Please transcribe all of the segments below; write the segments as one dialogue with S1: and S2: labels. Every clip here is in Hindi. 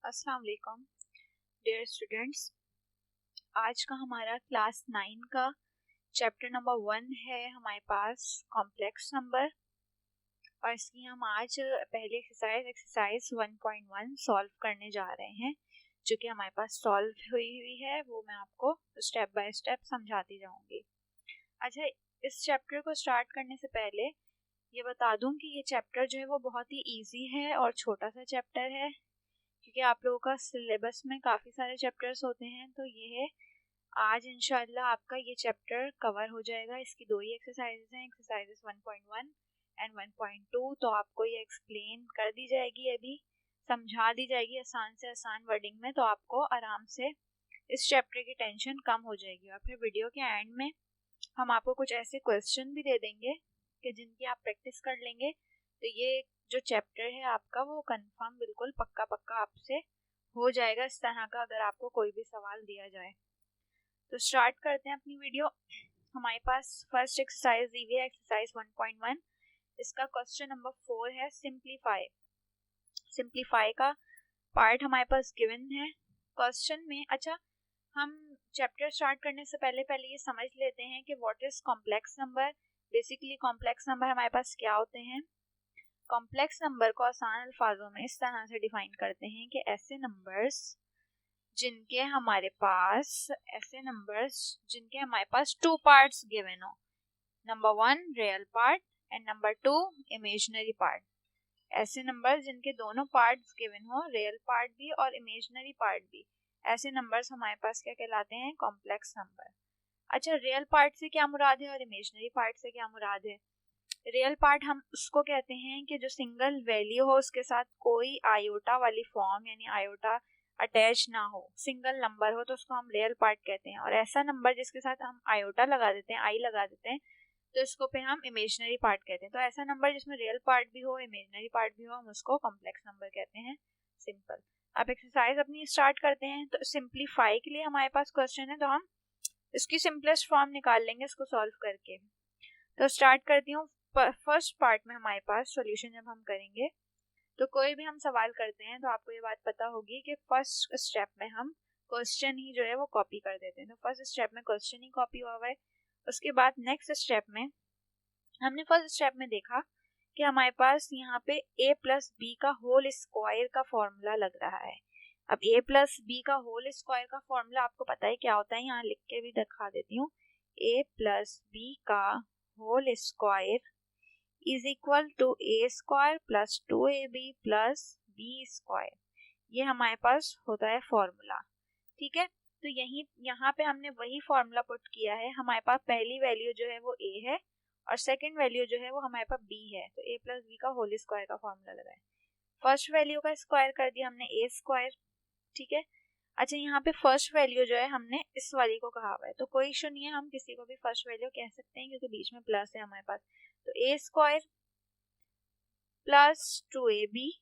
S1: अस्सलाम वालेकुम डियर स्टूडेंट्स। आज का हमारा क्लास 9 का चैप्टर नंबर 1 है हमारे पास कॉम्प्लेक्स नंबर, और इसकी हम आज पहली एक्सरसाइज 1.1 सॉल्व करने जा रहे हैं, जो कि हमारे पास सॉल्व हुई है। वो मैं आपको स्टेप बाय स्टेप समझाती जाऊंगी। अच्छा, इस चैप्टर को स्टार्ट करने से पहले ये बता दूं कि ये चैप्टर जो है वो बहुत ही ईजी है और छोटा सा चैप्टर है, क्योंकि आप लोगों का सिलेबस में काफ़ी सारे चैप्टर्स होते हैं। तो ये है, आज इंशाल्लाह आपका ये चैप्टर कवर हो जाएगा। इसकी दो ही एक्सरसाइजेस हैं, एक्सरसाइजेस 1.1 एंड 1.2। तो आपको ये एक्सप्लेन कर दी जाएगी, अभी समझा दी जाएगी आसान से आसान वर्डिंग में, तो आपको आराम से इस चैप्टर की टेंशन कम हो जाएगी। और फिर वीडियो के एंड में हम आपको कुछ ऐसे क्वेश्चन भी दे देंगे कि जिनकी आप प्रैक्टिस कर लेंगे, तो ये जो चैप्टर है आपका वो कंफर्म बिल्कुल पक्का पक्का आपसे हो जाएगा इस तरह का, अगर आपको कोई भी सवाल दिया जाए। तो स्टार्ट करते हैं अपनी वीडियो। हमारे पास फर्स्ट एक्सरसाइज दी हुई है, एक्सरसाइज 1.1। इसका क्वेश्चन नंबर 4 है सिंप्लीफाई। सिंप्लीफाई का पार्ट हमारे पास गिवन है क्वेश्चन में। अच्छा, हम चैप्टर स्टार्ट करने से पहले ये समझ लेते हैं कि what is complex number. Basically complex number हमारे पास क्या होते हैं। कॉम्प्लेक्स नंबर को आसान अल्फाजों में इस तरह से डिफाइन करते हैं कि ऐसे नंबर्स जिनके हमारे पास टू पार्ट्स गिवन हो। Number 1 real part and number 2 imaginary part. ऐसे नंबर जिनके दोनों पार्ट्स गिवन हो, रियल पार्ट भी और इमेजिनरी पार्ट भी, ऐसे नंबर्स हमारे पास क्या कहलाते हैं, कॉम्प्लेक्स नंबर। अच्छा, रियल पार्ट से क्या मुराद है और इमेजिनरी पार्ट से क्या मुराद है। रियल पार्ट हम उसको कहते हैं कि जो सिंगल वैल्यू हो, उसके साथ कोई आयोटा वाली फॉर्म यानी आयोटा अटैच ना हो, सिंगल नंबर हो, तो उसको हम रियल पार्ट कहते हैं। और ऐसा नंबर जिसके साथ हम आयोटा लगा देते हैं, आई लगा देते हैं, तो इसको पे हम इमेजिनरी पार्ट कहते हैं। तो ऐसा नंबर जिसमें रियल पार्ट भी हो, इमेजिनरी पार्ट भी हो, हम उसको कॉम्प्लेक्स नंबर कहते हैं। सिंपल। अब एक्सरसाइज अपनी स्टार्ट करते हैं। तो सिंप्लीफाई के लिए हमारे पास क्वेश्चन है, तो हम इसकी सिंपलेस्ट फॉर्म निकाल लेंगे इसको सॉल्व करके। तो स्टार्ट करती हूँ। फर्स्ट पार्ट में हमारे पास सॉल्यूशन जब हम करेंगे, तो कोई भी हम सवाल करते हैं तो आपको ये बात पता होगी कि फर्स्ट स्टेप में हम क्वेश्चन ही जो है वो कॉपी कर देते हैं। तो फर्स्ट स्टेप में क्वेश्चन ही कॉपी हुआ है। उसके बाद नेक्स्ट स्टेप में हमने फर्स्ट स्टेप में देखा कि हमारे पास यहाँ पे a प्लस बी का होल स्क्वायर का फॉर्मूला लग रहा है। अब a प्लस बी का होल स्क्वायर का फॉर्मूला आपको पता है क्या होता है, यहाँ लिख के भी दिखा देती हूँ। a प्लस बी का whole square is equal to a square plus 2ab plus b square. ये हमारे पास होता है फॉर्मूला। ठीक है, तो यहाँ पे हमने वही फॉर्मूला पुट किया है। हमारे पास पहली वैल्यू जो है वो a है और सेकंड वैल्यू जो है वो हमारे पास b है, तो a प्लस बी का होल स्क्वायर का फॉर्मूला लगाए। फर्स्ट वैल्यू का स्क्वायर कर दिया हमने a स्क्वायर। ठीक है। अच्छा, यहाँ पे फर्स्ट वैल्यू जो है हमने इस वाली को कहा हुआ है, तो कोई इशू नहीं है, हम किसी को भी फर्स्ट वैल्यू कह सकते हैं क्योंकि बीच में प्लस है हमारे पास। तो a स्क्वायर प्लस 2ab।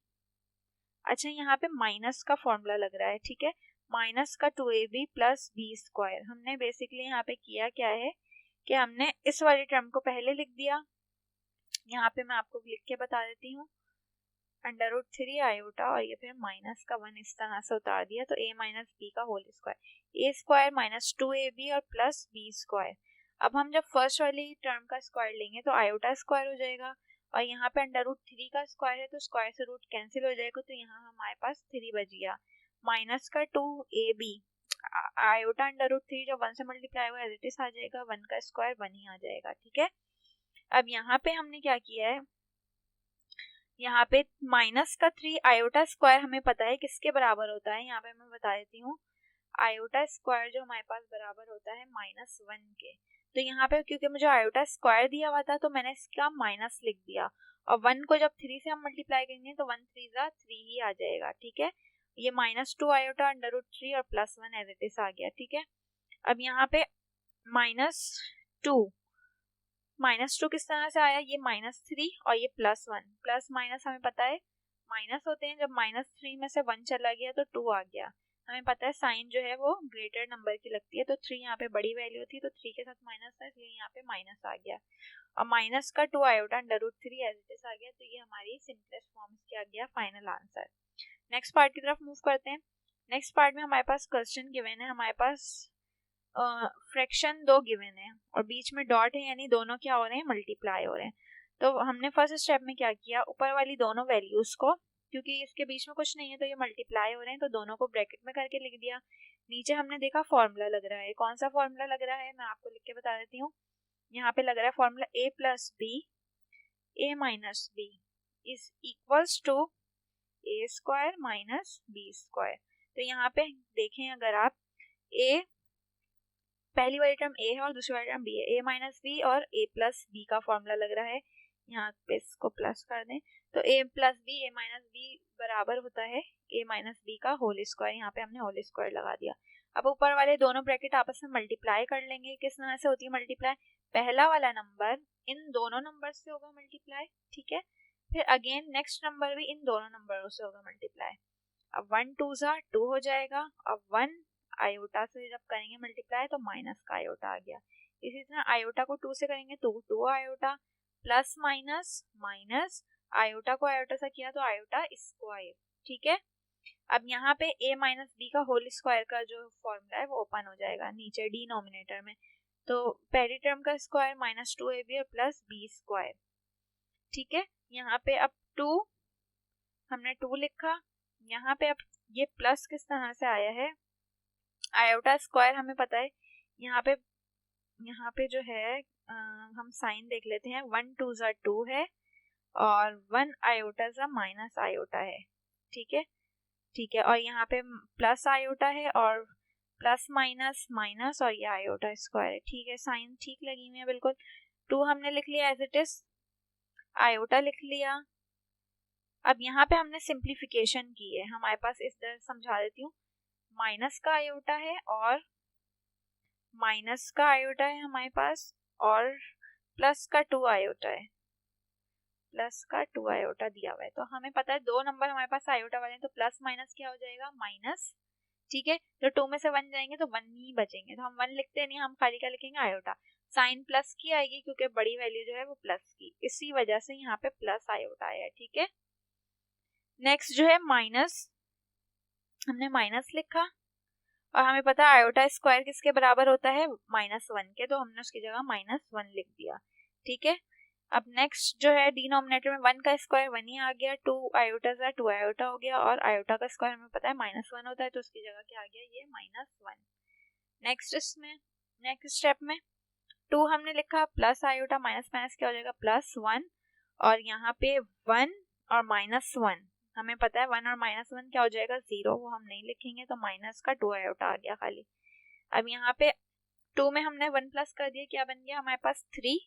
S1: अच्छा, यहाँ पे माइनस का फॉर्मूला लग रहा है। ठीक है, माइनस का 2ab प्लस बी स्क्वायर। हमने बेसिकली यहाँ पे किया क्या है कि हमने इस वाली टर्म को पहले लिख दिया। यहाँ पे मैं आपको लिख के बता देती हूँ, √3 आयोटा और ये फिर माइनस का 1 इस तरह से उतार दिया। तो a माइनस बी का whole square, a square minus 2ab और प्लस बी स्क्वायर। अब हम जब फर्स्ट वाली टर्म का स्क्वायर लेंगे तो आयोटा स्क्वायर हो जाएगा, और यहाँ पे √3 का स्क्वायर है तो स्क्वायर से रूट कैंसिल हो जाएगा, तो यहाँ हमारे पास 3 बच गया। माइनस का 2ab, आयोटा √3 जब 1 से मल्टीप्लाई हुआ एज इट इज आ जाएगा, 1 का स्क्वायर 1 ही आ जाएगा। ठीक है, अब यहाँ पे हमने क्या किया है, यहाँ पे माइनस का 3 आयोटा स्क्वायर हमें पता है किसके बराबर होता है, यहाँ पे मैं बता देती हूँ। आयोटा स्क्वायर जो हमारे पास बराबर होता है -1 के। तो यहाँ पे क्योंकि मुझे आयोटा स्क्वायर दिया हुआ था तो मैंने इसका माइनस लिख दिया, और 1 को जब 3 से हम मल्टीप्लाई करेंगे तो 1 3 जा 3 ही आ जाएगा। ठीक है, ये -2 आयोटा √3 और +1 एज इट इज आ गया। ठीक है, अब यहाँ पे -2 किस तरह से आया, ये -3 और ये +1, प्लस माइनस हमें पता है माइनस होते हैं। जब -3 में से 1 चला गया तो 2 आ गया। हमें पता है साइन जो है वो ग्रेटर नंबर की लगती है, तो 3 यहाँ पे बड़ी वैल्यू थी तो 3 के साथ माइनस था, इसलिए यहाँ पे माइनस आ गया। और माइनस का 2 आयोटा √3 एज इट इज आ गया। तो ये हमारी सिंपलेस्ट फॉर्म की आ गया फाइनल आंसर। नेक्स्ट पार्ट की तरफ मूव करते हैं। नेक्स्ट पार्ट में हमारे पास क्वेश्चन गिवन है, हमारे पास फ्रैक्शन दो गिवन है और बीच में डॉट है, यानी दोनों क्या हो रहे हैं, मल्टीप्लाई हो रहे हैं। तो हमने फर्स्ट स्टेप में क्या किया, ऊपर वाली दोनों वैल्यूज को, क्योंकि इसके बीच में कुछ नहीं है तो ये मल्टीप्लाई हो रहे हैं, तो दोनों को ब्रैकेट में करके लिख दिया। नीचे हमने देखा फॉर्मूला लग रहा है, कौन सा फॉर्मूला लग रहा है मैं आपको लिख के बता देती हूँ। यहाँ पे लग रहा है formula a plus B a minus B is equals to a square minus B square. तो यहाँ पे देखें, अगर आप a, पहली वाली टर्म a है और दूसरी वाली टर्म b है, a माइनस बी और a प्लस बी का फॉर्मूला लग रहा है, यहाँ पे इसको प्लस कर दें तो a plus B a minus B बराबर होता है a माइनस बी का होल स्क्वायर। यहाँ पे हमने होल स्क्वायर लगा दिया। अब ऊपर वाले दोनों ब्रैकेट आपस में मल्टीप्लाई कर लेंगे। किस तरह से होती है मल्टीप्लाई, पहला वाला नंबर इन दोनों नंबर से होगा मल्टीप्लाई, ठीक है, फिर अगेन नेक्स्ट नंबर भी इन दोनों नंबरों से होगा मल्टीप्लाई। अब 1 2 ज़ा 2 हो जाएगा, अब 1 आयोटा से जब करेंगे मल्टीप्लाई तो माइनस का आयोटा आ गया। इसी तरह आयोटा को 2 से करेंगे तो 2 iota, plus minus minus, iota को आयोटा से किया तो आयोटा स्क्वायर, ठीक है। अब यहाँ पे a माइनस बी का होल स्क्वायर का जो फॉर्मूला है वो ओपन हो जाएगा नीचे डिनोमिनेटर में, तो पहली टर्म का स्क्वायर माइनस 2ab और प्लस बी स्क्वायर, ठीक है। यहाँ पे अब 2 हमने 2 लिखा, यहाँ पे अब ये प्लस किस तरह से आया है, आयोटा स्क्वायर हमें पता है, यहाँ पे जो है हम साइन देख लेते हैं, 1 2 ज़ा 2 है और 1 आयोटा ज़ा माइनस आयोटा है, ठीक है, ठीक है। और यहाँ पे प्लस आयोटा है और प्लस माइनस माइनस और ये आयोटा स्क्वायर है, ठीक है, साइन ठीक लगी हुई है बिल्कुल। 2 हमने लिख लिया एज इट इज, आयोटा लिख लिया। अब यहाँ पे हमने सिंप्लीफिकेशन की है, हमारे पास इस तरह समझा देती हूँ, माइनस का आयोटा है और माइनस का आयोटा है हमारे पास और प्लस का 2 आयोटा है, प्लस का 2 आयोटा दिया हुआ है। तो हमें पता है दो नंबर हमारे पास आयोटा वाले हैं, तो प्लस माइनस क्या हो जाएगा, माइनस, ठीक है। तो 2 में से 1 जाएंगे तो 1 ही बचेंगे, तो हम 1 लिखते नहीं, हम खाली क्या लिखेंगे, आयोटा। साइन प्लस की आएगी क्योंकि बड़ी वैल्यू जो है वो प्लस की, इसी वजह से यहाँ पे प्लस आयोटा आया, ठीक है। नेक्स्ट जो है माइनस, हमने माइनस लिखा और हमें पता है आयोटा स्क्वायर किसके बराबर होता है, -1 के, तो हमने उसकी जगह -1 लिख दिया, ठीक है। अब नेक्स्ट जो है डिनोमिनेटर में 1 का स्क्वायर 1 ही आ गया, 2 आयोटा सा 2 आयोटा हो गया और आयोटा का स्क्वायर हमें पता है -1 होता है, तो उसकी जगह क्या आ गया, ये -1। नेक्स्ट इसमें नेक्स्ट स्टेप में 2 हमने लिखा, प्लस आयोटा माइनस माइनस क्या हो जाएगा, +1 और यहाँ पे 1 और -1, हमें पता है 1 और -1 क्या हो जाएगा, 0, वो हम नहीं लिखेंगे, तो माइनस का 2 आयोटा आ गया खाली। अब यहाँ पे 2 में हमने 1 प्लस कर दिया, क्या बन गया हमारे पास 3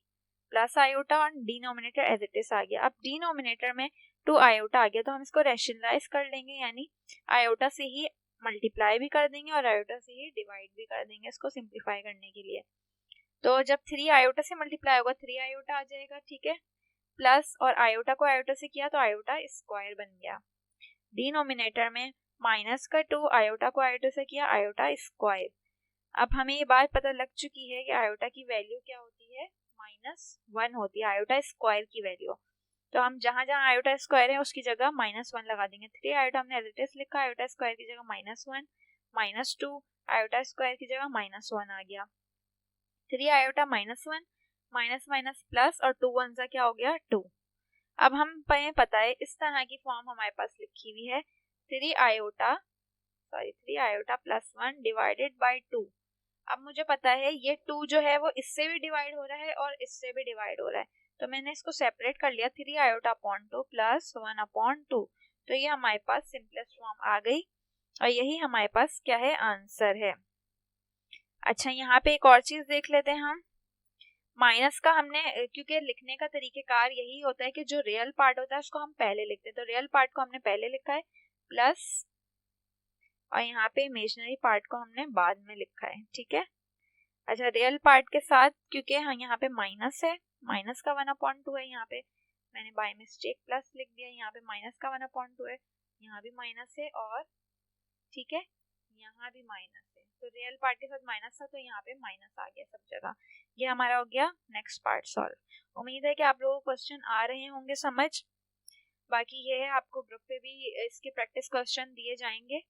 S1: प्लस आयोटा और डिनोमिनेटर एज इट इज आ गया। अब डिनोमिनेटर में 2 आयोटा आ गया, तो हम इसको रैशनलाइज कर लेंगे, यानी आयोटा से ही मल्टीप्लाई भी कर देंगे और आयोटा से ही डिवाइड भी कर देंगे, इसको सिंप्लीफाई करने के लिए। तो जब 3 आयोटा से मल्टीप्लाई होगा 3 आयोटा आ जाएगा, ठीक है, प्लस और आयोटा को आयोटा से किया तो आयोटा स्क्वायर बन गया। डिनोमिनेटर में माइनस का 2 आयोटा को आयोटा से किया, आयोटा स्क्वायर। अब हमें ये बात पता लग चुकी है कि आयोटा की वैल्यू क्या होती है, -1 होती है आयोटा स्क्वायर की वैल्यू। तो हम जहां जहां आयोटा स्क्वायर है उसकी जगह -1 लगा देंगे। 3 आयोटा हमने एज इट इज लिखा, आयोटा स्क्वायर की जगह -1, -2 आयोटा स्क्वायर की जगह -1 आ गया। 3 आयोटा -1 माइनस माइनस प्लस और 2 1 सा क्या हो गया, 2। अब हम पता है इस तरह की फॉर्म हमारे पास लिखी हुई है, 3 आयोटा +1 डिवाइडेड बाय 2। अब मुझे पता है ये 2 जो है वो इससे भी डिवाइड हो रहा है और इससे भी डिवाइड हो रहा है, तो मैंने इसको सेपरेट कर लिया, 3 आयोटा अपॉन 2 प्लस 1 अपॉन 2। तो ये हमारे पास सिंपलेस्ट फॉर्म आ गई और यही हमारे पास क्या है, आंसर है। अच्छा, यहाँ पे एक और चीज देख लेते हैं हम, माइनस का हमने, क्योंकि लिखने का तरीकेकार यही होता है कि जो रियल पार्ट होता है उसको हम पहले लिखते हैं, तो रियल पार्ट को हमने पहले लिखा है प्लस और यहाँ पे इमेजिनरी पार्ट को हमने बाद में लिखा है, ठीक है। अच्छा, रियल पार्ट के साथ क्योंकि हाँ यहाँ पे माइनस है, माइनस का 1/2 है, यहाँ पे मैंने बाय मिस्टेक प्लस लिख दिया, यहाँ पे माइनस का 1/2 है, यहाँ भी माइनस है और ठीक है यहाँ भी माइनस है, तो रियल पार्ट के साथ माइनस था तो यहाँ पे माइनस आ गया सब जगह। ये हमारा हो गया नेक्स्ट पार्ट सॉल्व। उम्मीद है कि आप लोगों को क्वेश्चन आ रहे होंगे समझ। बाकी ये है, आपको ग्रुप पे भी इसके प्रैक्टिस क्वेश्चन दिए जाएंगे,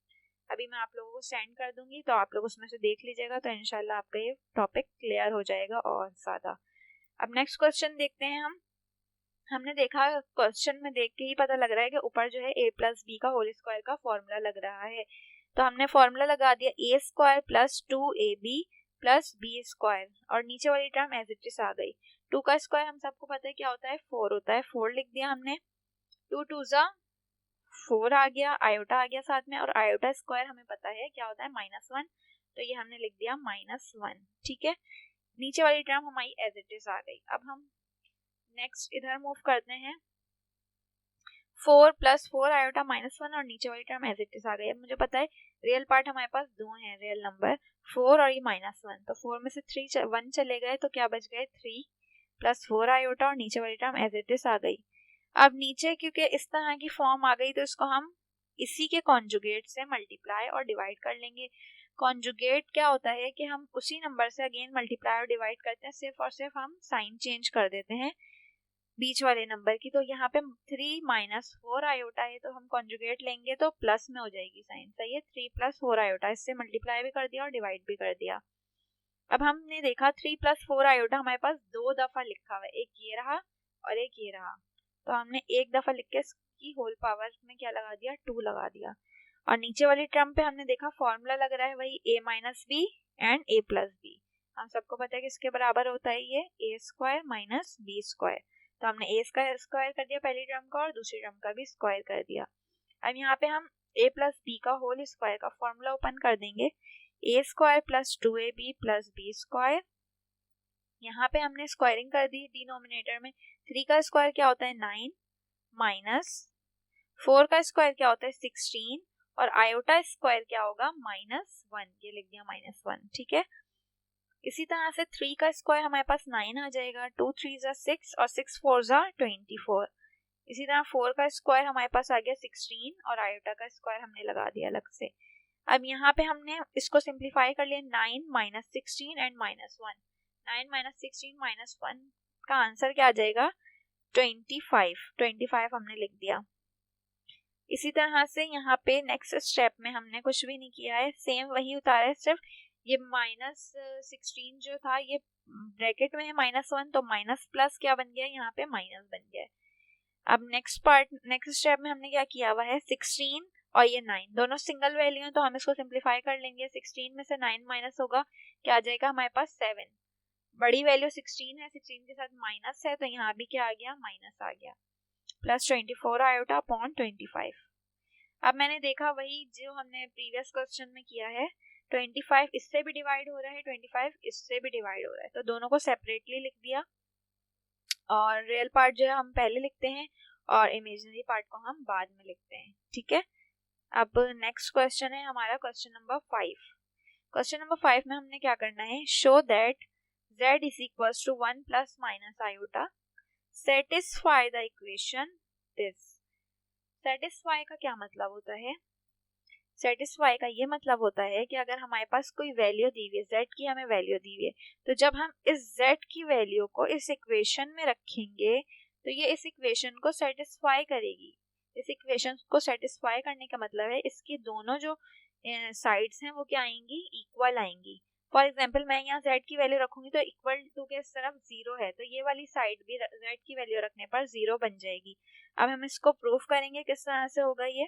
S1: अभी मैं आप लोगों को सेंड कर दूंगी, तो आप लोग उसमें से देख लीजिएगा, तो इंशाल्लाह आपका ये टॉपिक क्लियर हो जाएगा और ज़्यादा। अब नेक्स्ट क्वेश्चन देखते हैं हम। हमने देखा क्वेश्चन में देख के ही पता लग रहा है कि ऊपर जो है a प्लस बी का होल स्क्वायर का फॉर्मूला लग रहा है, तो हमने फॉर्मूला लगा दिया a square plus 2ab plus B square, और नीचे वाली टर्म एज इट इज आ गई। 2 का स्क्वायर हम सबको पता है क्या होता है, 4 होता है, 4 लिख दिया हमने। 2 2 जा 4 आ गया, आयोटा आ गया साथ में, और आयोटा स्क्वायर हमें पता है क्या होता है, -1, तो ये हमने लिख दिया -1। ठीक है, नीचे वाली टर्म हमारी एज इट इज आ गई। अब हम नेक्स्ट इधर मूव करते हैं, 4 + 4 आयोटा -1, और नीचे वाली टर्म एज इट इज आ गई। अब मुझे पता है रियल पार्ट हमारे पास दो हैं, रियल नंबर 4 और ये -1, तो 4 में से 1 चले गए, तो क्या बच गए 3 + 4 आयोटा, और नीचे वाली टर्म एज इट इज आ गई। अब नीचे क्योंकि इस तरह की फॉर्म आ गई, तो इसको हम इसी के कॉन्जुगेट से मल्टीप्लाई और डिवाइड कर लेंगे। कॉन्जुगेट क्या होता है कि हम उसी नंबर से अगेन मल्टीप्लाई और डिवाइड करते हैं, सिर्फ और सिर्फ हम साइन चेंज कर देते हैं बीच वाले नंबर की। तो यहाँ पे 3 - 4 आयोटा है, तो हम कॉन्जुगेट लेंगे तो प्लस में हो जाएगी साइन, सही है। 3 + 4 आयोटा, इससे मल्टीप्लाई भी कर दिया और डिवाइड भी कर दिया। अब हमने देखा 3 + 4 आयोटा हमारे पास 2 दफा लिखा हुआ है, एक ये रहा और एक ये रहा, तो हमने एक दफा लिख के इसकी होल पावर में क्या लगा दिया, 2 लगा दिया। और नीचे वाली टर्म पे हमने देखा फॉर्मूला लग रहा है वही a - b and a + b। हम सबको पता है कि इसके बराबर होता है ये a² - b², तो हमने a का स्क्वायर कर दिया पहली टर्म का, और दूसरी टर्म का भी स्क्वायर कर दिया। अब यहाँ पे हम a + b का होल स्क्वायर का फॉर्मूला ओपन कर देंगे, a² + 2ab + b²। यहाँ पे हमने स्क्वायरिंग कर दी डिनोमिनेटर में। 3 का स्क्वायर क्या होता है 9, माइनस 4 का स्क्वायर क्या होता है 16, और आयोटा स्क्वायर क्या होगा -1, ये लिख दिया -1। ठीक है, इसी तरह से 3 का स्क्वायर हमारे पास 9 आ जाएगा, 2 3 जा 6 और 6 4 जा 24। इसी तरह 4 का स्क्वायर हमारे पास आ गया 16, और आयोटा का स्क्वायर हमने लगा दिया अलग से। अब यहाँ पे हमने इसको सिंप्लीफाई कर लिया, 9 - 16 एंड -1। 9 - 16 -1 का आंसर क्या आ जाएगा 25 हमने लिख दिया। इसी तरह से यहाँ पे नेक्स्ट स्टेप में हमने कुछ भी नहीं किया है, सेम वही उतारा है, सिर्फ ये -16 जो था ये ब्रैकेट में है -1, तो माइनस प्लस क्या बन गया, यहाँ पे माइनस बन गया है। अब नेक्स्ट स्टेप में हमने क्या किया हुआ है, 16 और ये 9 दोनों सिंगल वैल्यू है, तो हम इसको सिंप्लीफाई कर लेंगे। 16 में से 9 माइनस होगा, क्या आ जाएगा हमारे पास 7। बड़ी वैल्यू 16 है, 16 के साथ माइनस है, तो यहाँ भी क्या आ गया माइनस आ गया, प्लस 24 आयोटा अपॉन 25। अब मैंने देखा वही जो हमने प्रीवियस क्वेश्चन में किया है, 25 इससे भी डिवाइड हो रहा है, 25 इससे भी डिवाइड हो रहा है, तो दोनों को सेपरेटली लिख दिया, और रियल पार्ट जो है हम पहले लिखते हैं और इमेजिनरी पार्ट को हम बाद में लिखते हैं। ठीक है, अब नेक्स्ट क्वेश्चन है हमारा क्वेश्चन नंबर 5। क्वेश्चन नंबर 5 में हमने क्या करना है, show that z = 1 ± iota, satisfy the equation this. Satisfy का क्या मतलब होता है, सेटिस्फाई का ये मतलब होता है कि अगर हमारे पास कोई वैल्यू दी हुई है, z की हमें वैल्यू दी हुई है, तो जब हम इस z की वैल्यू को इस इक्वेशन में रखेंगे तो ये इस इक्वेशन को सेटिस्फाई करेगी। इस इक्वेशन को सेटिस्फाई करने का मतलब है इसकी दोनों जो साइड्स हैं वो क्या आएंगी, इक्वल आएंगी। फॉर एग्जाम्पल मैं यहाँ z की वैल्यू रखूंगी तो इक्वल टू के इस तरफ 0 है, तो ये वाली साइड भी z की वैल्यू रखने पर 0 बन जाएगी। अब हम इसको प्रूफ करेंगे, किस तरह से होगा ये,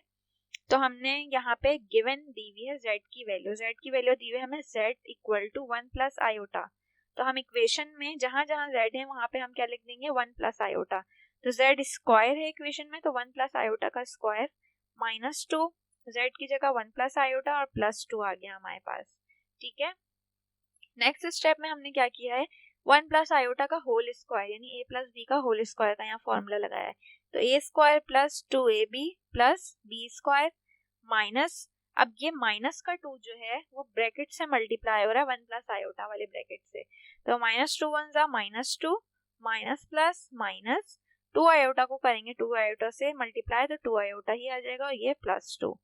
S1: तो हमने यहाँ पे गिवन दी हुई है z की वैल्यू दी हुई है हमें z = 1 + आयोटा, तो हम इक्वेशन में जहां जहां z है वहां पे हम क्या लिख देंगे 1 + आयोटा, तो z स्क्वायर है इक्वेशन में, तो 1 + आयोटा का स्क्वायर -2, z की जगह 1 + आयोटा और +2 आ गया हमारे पास। ठीक है, नेक्स्ट स्टेप में हमने क्या किया है, 1 + आयोटा का होल स्क्वायर यानी a + b का होल स्क्वायर का यहाँ फॉर्मूला लगाया है, तो a² + 2ab + b² माइनस, अब ये माइनस का 2 जो है वो ब्रैकेट से मल्टीप्लाई हो रहा है 1 + आयोटा वाले ब्रैकेट से, तो -2 1 जा -2 माइनस प्लस माइनस 2 आयोटा को करेंगे 2 आयोटा से मल्टीप्लाई, तो 2 आयोटा ही आ जाएगा और ये +2।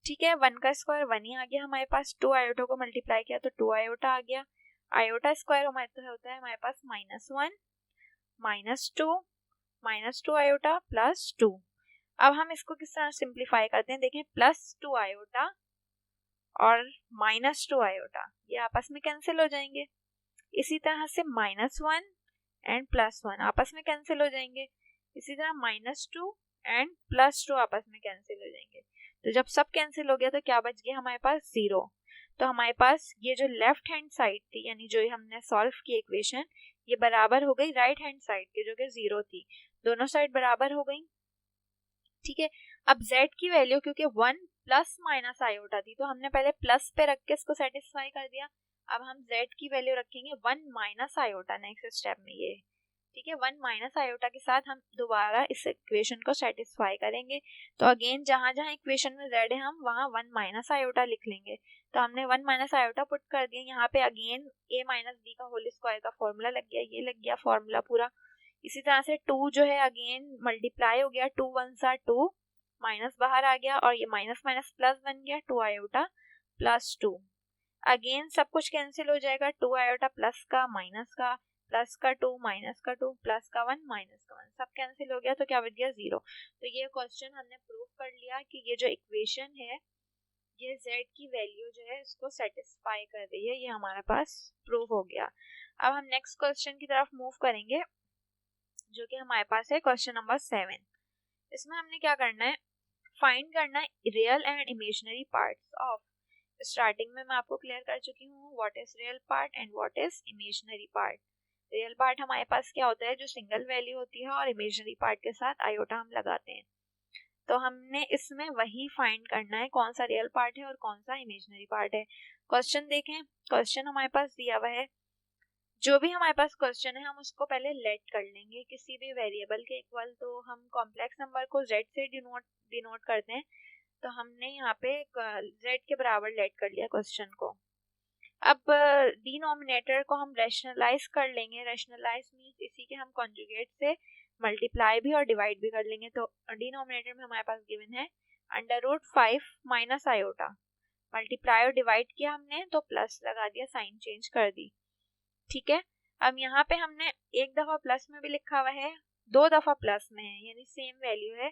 S1: ठीक है, 1 का स्क्वायर 1 ही आ गया हमारे पास, 2 आयोटा को मल्टीप्लाई किया तो 2 आयोटा आ गया, आयोटा स्क्वायर हमारे तो होता है हमारे पास -1 -2 -2 आयोटा प्लस 2। अब हम इसको किस तरह सिंप्लीफाई करते हैं, देखें +2 आयोटा और -2 आयोटा ये आपस में कैंसिल हो जाएंगे। इसी तरह से -1 एंड +1 आपस में कैंसिल हो जाएंगे। इसी तरह -2 एंड +2 आपस में कैंसिल हो जाएंगे। तो जब सब कैंसिल हो गया तो क्या बच गया हमारे पास 0। तो हमारे पास ये जो लेफ्ट हैंड साइड थी यानी जो हमने सॉल्व की इक्वेशन ये बराबर हो गई राइट हैंड साइड के जो कि 0 थी। दोनों साइड बराबर हो गई। ठीक है, अब z की वैल्यू क्योंकि 1 प्लस माइनस आयोटा थी तो हमने पहले प्लस पे रख के इसको सेटिस्फाई कर दिया। अब हम z की वैल्यू रखेंगे 1 माइनस आयोटा नेक्स्ट स्टेप में ये। ठीक है, 1 माइनस आयोटा के साथ हम दोबारा इस इक्वेशन को सेटिस्फाई करेंगे। तो अगेन जहां जहां इक्वेशन में z है हम वहां 1 माइनस आयोटा लिख लेंगे। तो हमने 1 माइनस आयोटा पुट कर दिया। यहाँ पे अगेन a माइनस b का होल स्क्वायर का फॉर्मूला लग गया, ये लग गया फॉर्मूला पूरा। इसी तरह से 2 जो है अगेन मल्टीप्लाई हो गया, 2 1 2 माइनस बाहर आ गया और ये माइनस माइनस प्लस बन गया 2 आयोटा प्लस 2। अगेन सब कुछ कैंसिल हो जाएगा, 2 आयोटा प्लस का माइनस का प्लस का 2 माइनस का 2 प्लस का 1 माइनस का 1 सब कैंसिल हो गया तो क्या बच गया 0। तो ये क्वेश्चन हमने प्रूव कर लिया कि ये जो इक्वेशन है ये z की वैल्यू जो है इसको सेटिस्फाई कर रही है, ये हमारे पास प्रूव हो गया। अब हम नेक्स्ट क्वेश्चन की तरफ मूव करेंगे जो कि हमारे पास है क्वेश्चन नंबर 7। इसमें हमने क्या करना है, फाइंड करना है real and imaginary parts of. Starting में मैं आपको क्लियर कर चुकी हूँ what is real part and what is imaginary part. Real part हमारे पास क्या होता है जो सिंगल वैल्यू होती है और इमेजिनरी पार्ट के साथ आयोटा हम लगाते हैं। तो हमने इसमें वही फाइंड करना है कौन सा रियल पार्ट है और कौन सा इमेजिनरी पार्ट है। क्वेश्चन देखें, क्वेश्चन हमारे पास दिया हुआ है, जो भी हमारे पास क्वेश्चन है हम उसको पहले लेट कर लेंगे किसी भी वेरिएबल के इक्वल। तो हम कॉम्प्लेक्स नंबर को z से डिनोट करते हैं, तो हमने यहाँ पे z के बराबर लेट कर लिया क्वेश्चन को। अब डिनोमिनेटर को हम रैशनलाइज कर लेंगे। रैशनलाइज मींस इसी के हम कॉन्जुगेट से मल्टीप्लाई भी और डिवाइड भी कर लेंगे। तो डिनोमिनेटर में हमारे पास गिवन है √5 माइनस आयोटा, मल्टीप्लाई और डिवाइड किया हमने तो प्लस लगा दिया, साइन चेंज कर दी। ठीक है, अब यहाँ पे हमने एक दफा प्लस में भी लिखा हुआ है, दो दफा प्लस में है यानी सेम वैल्यू है।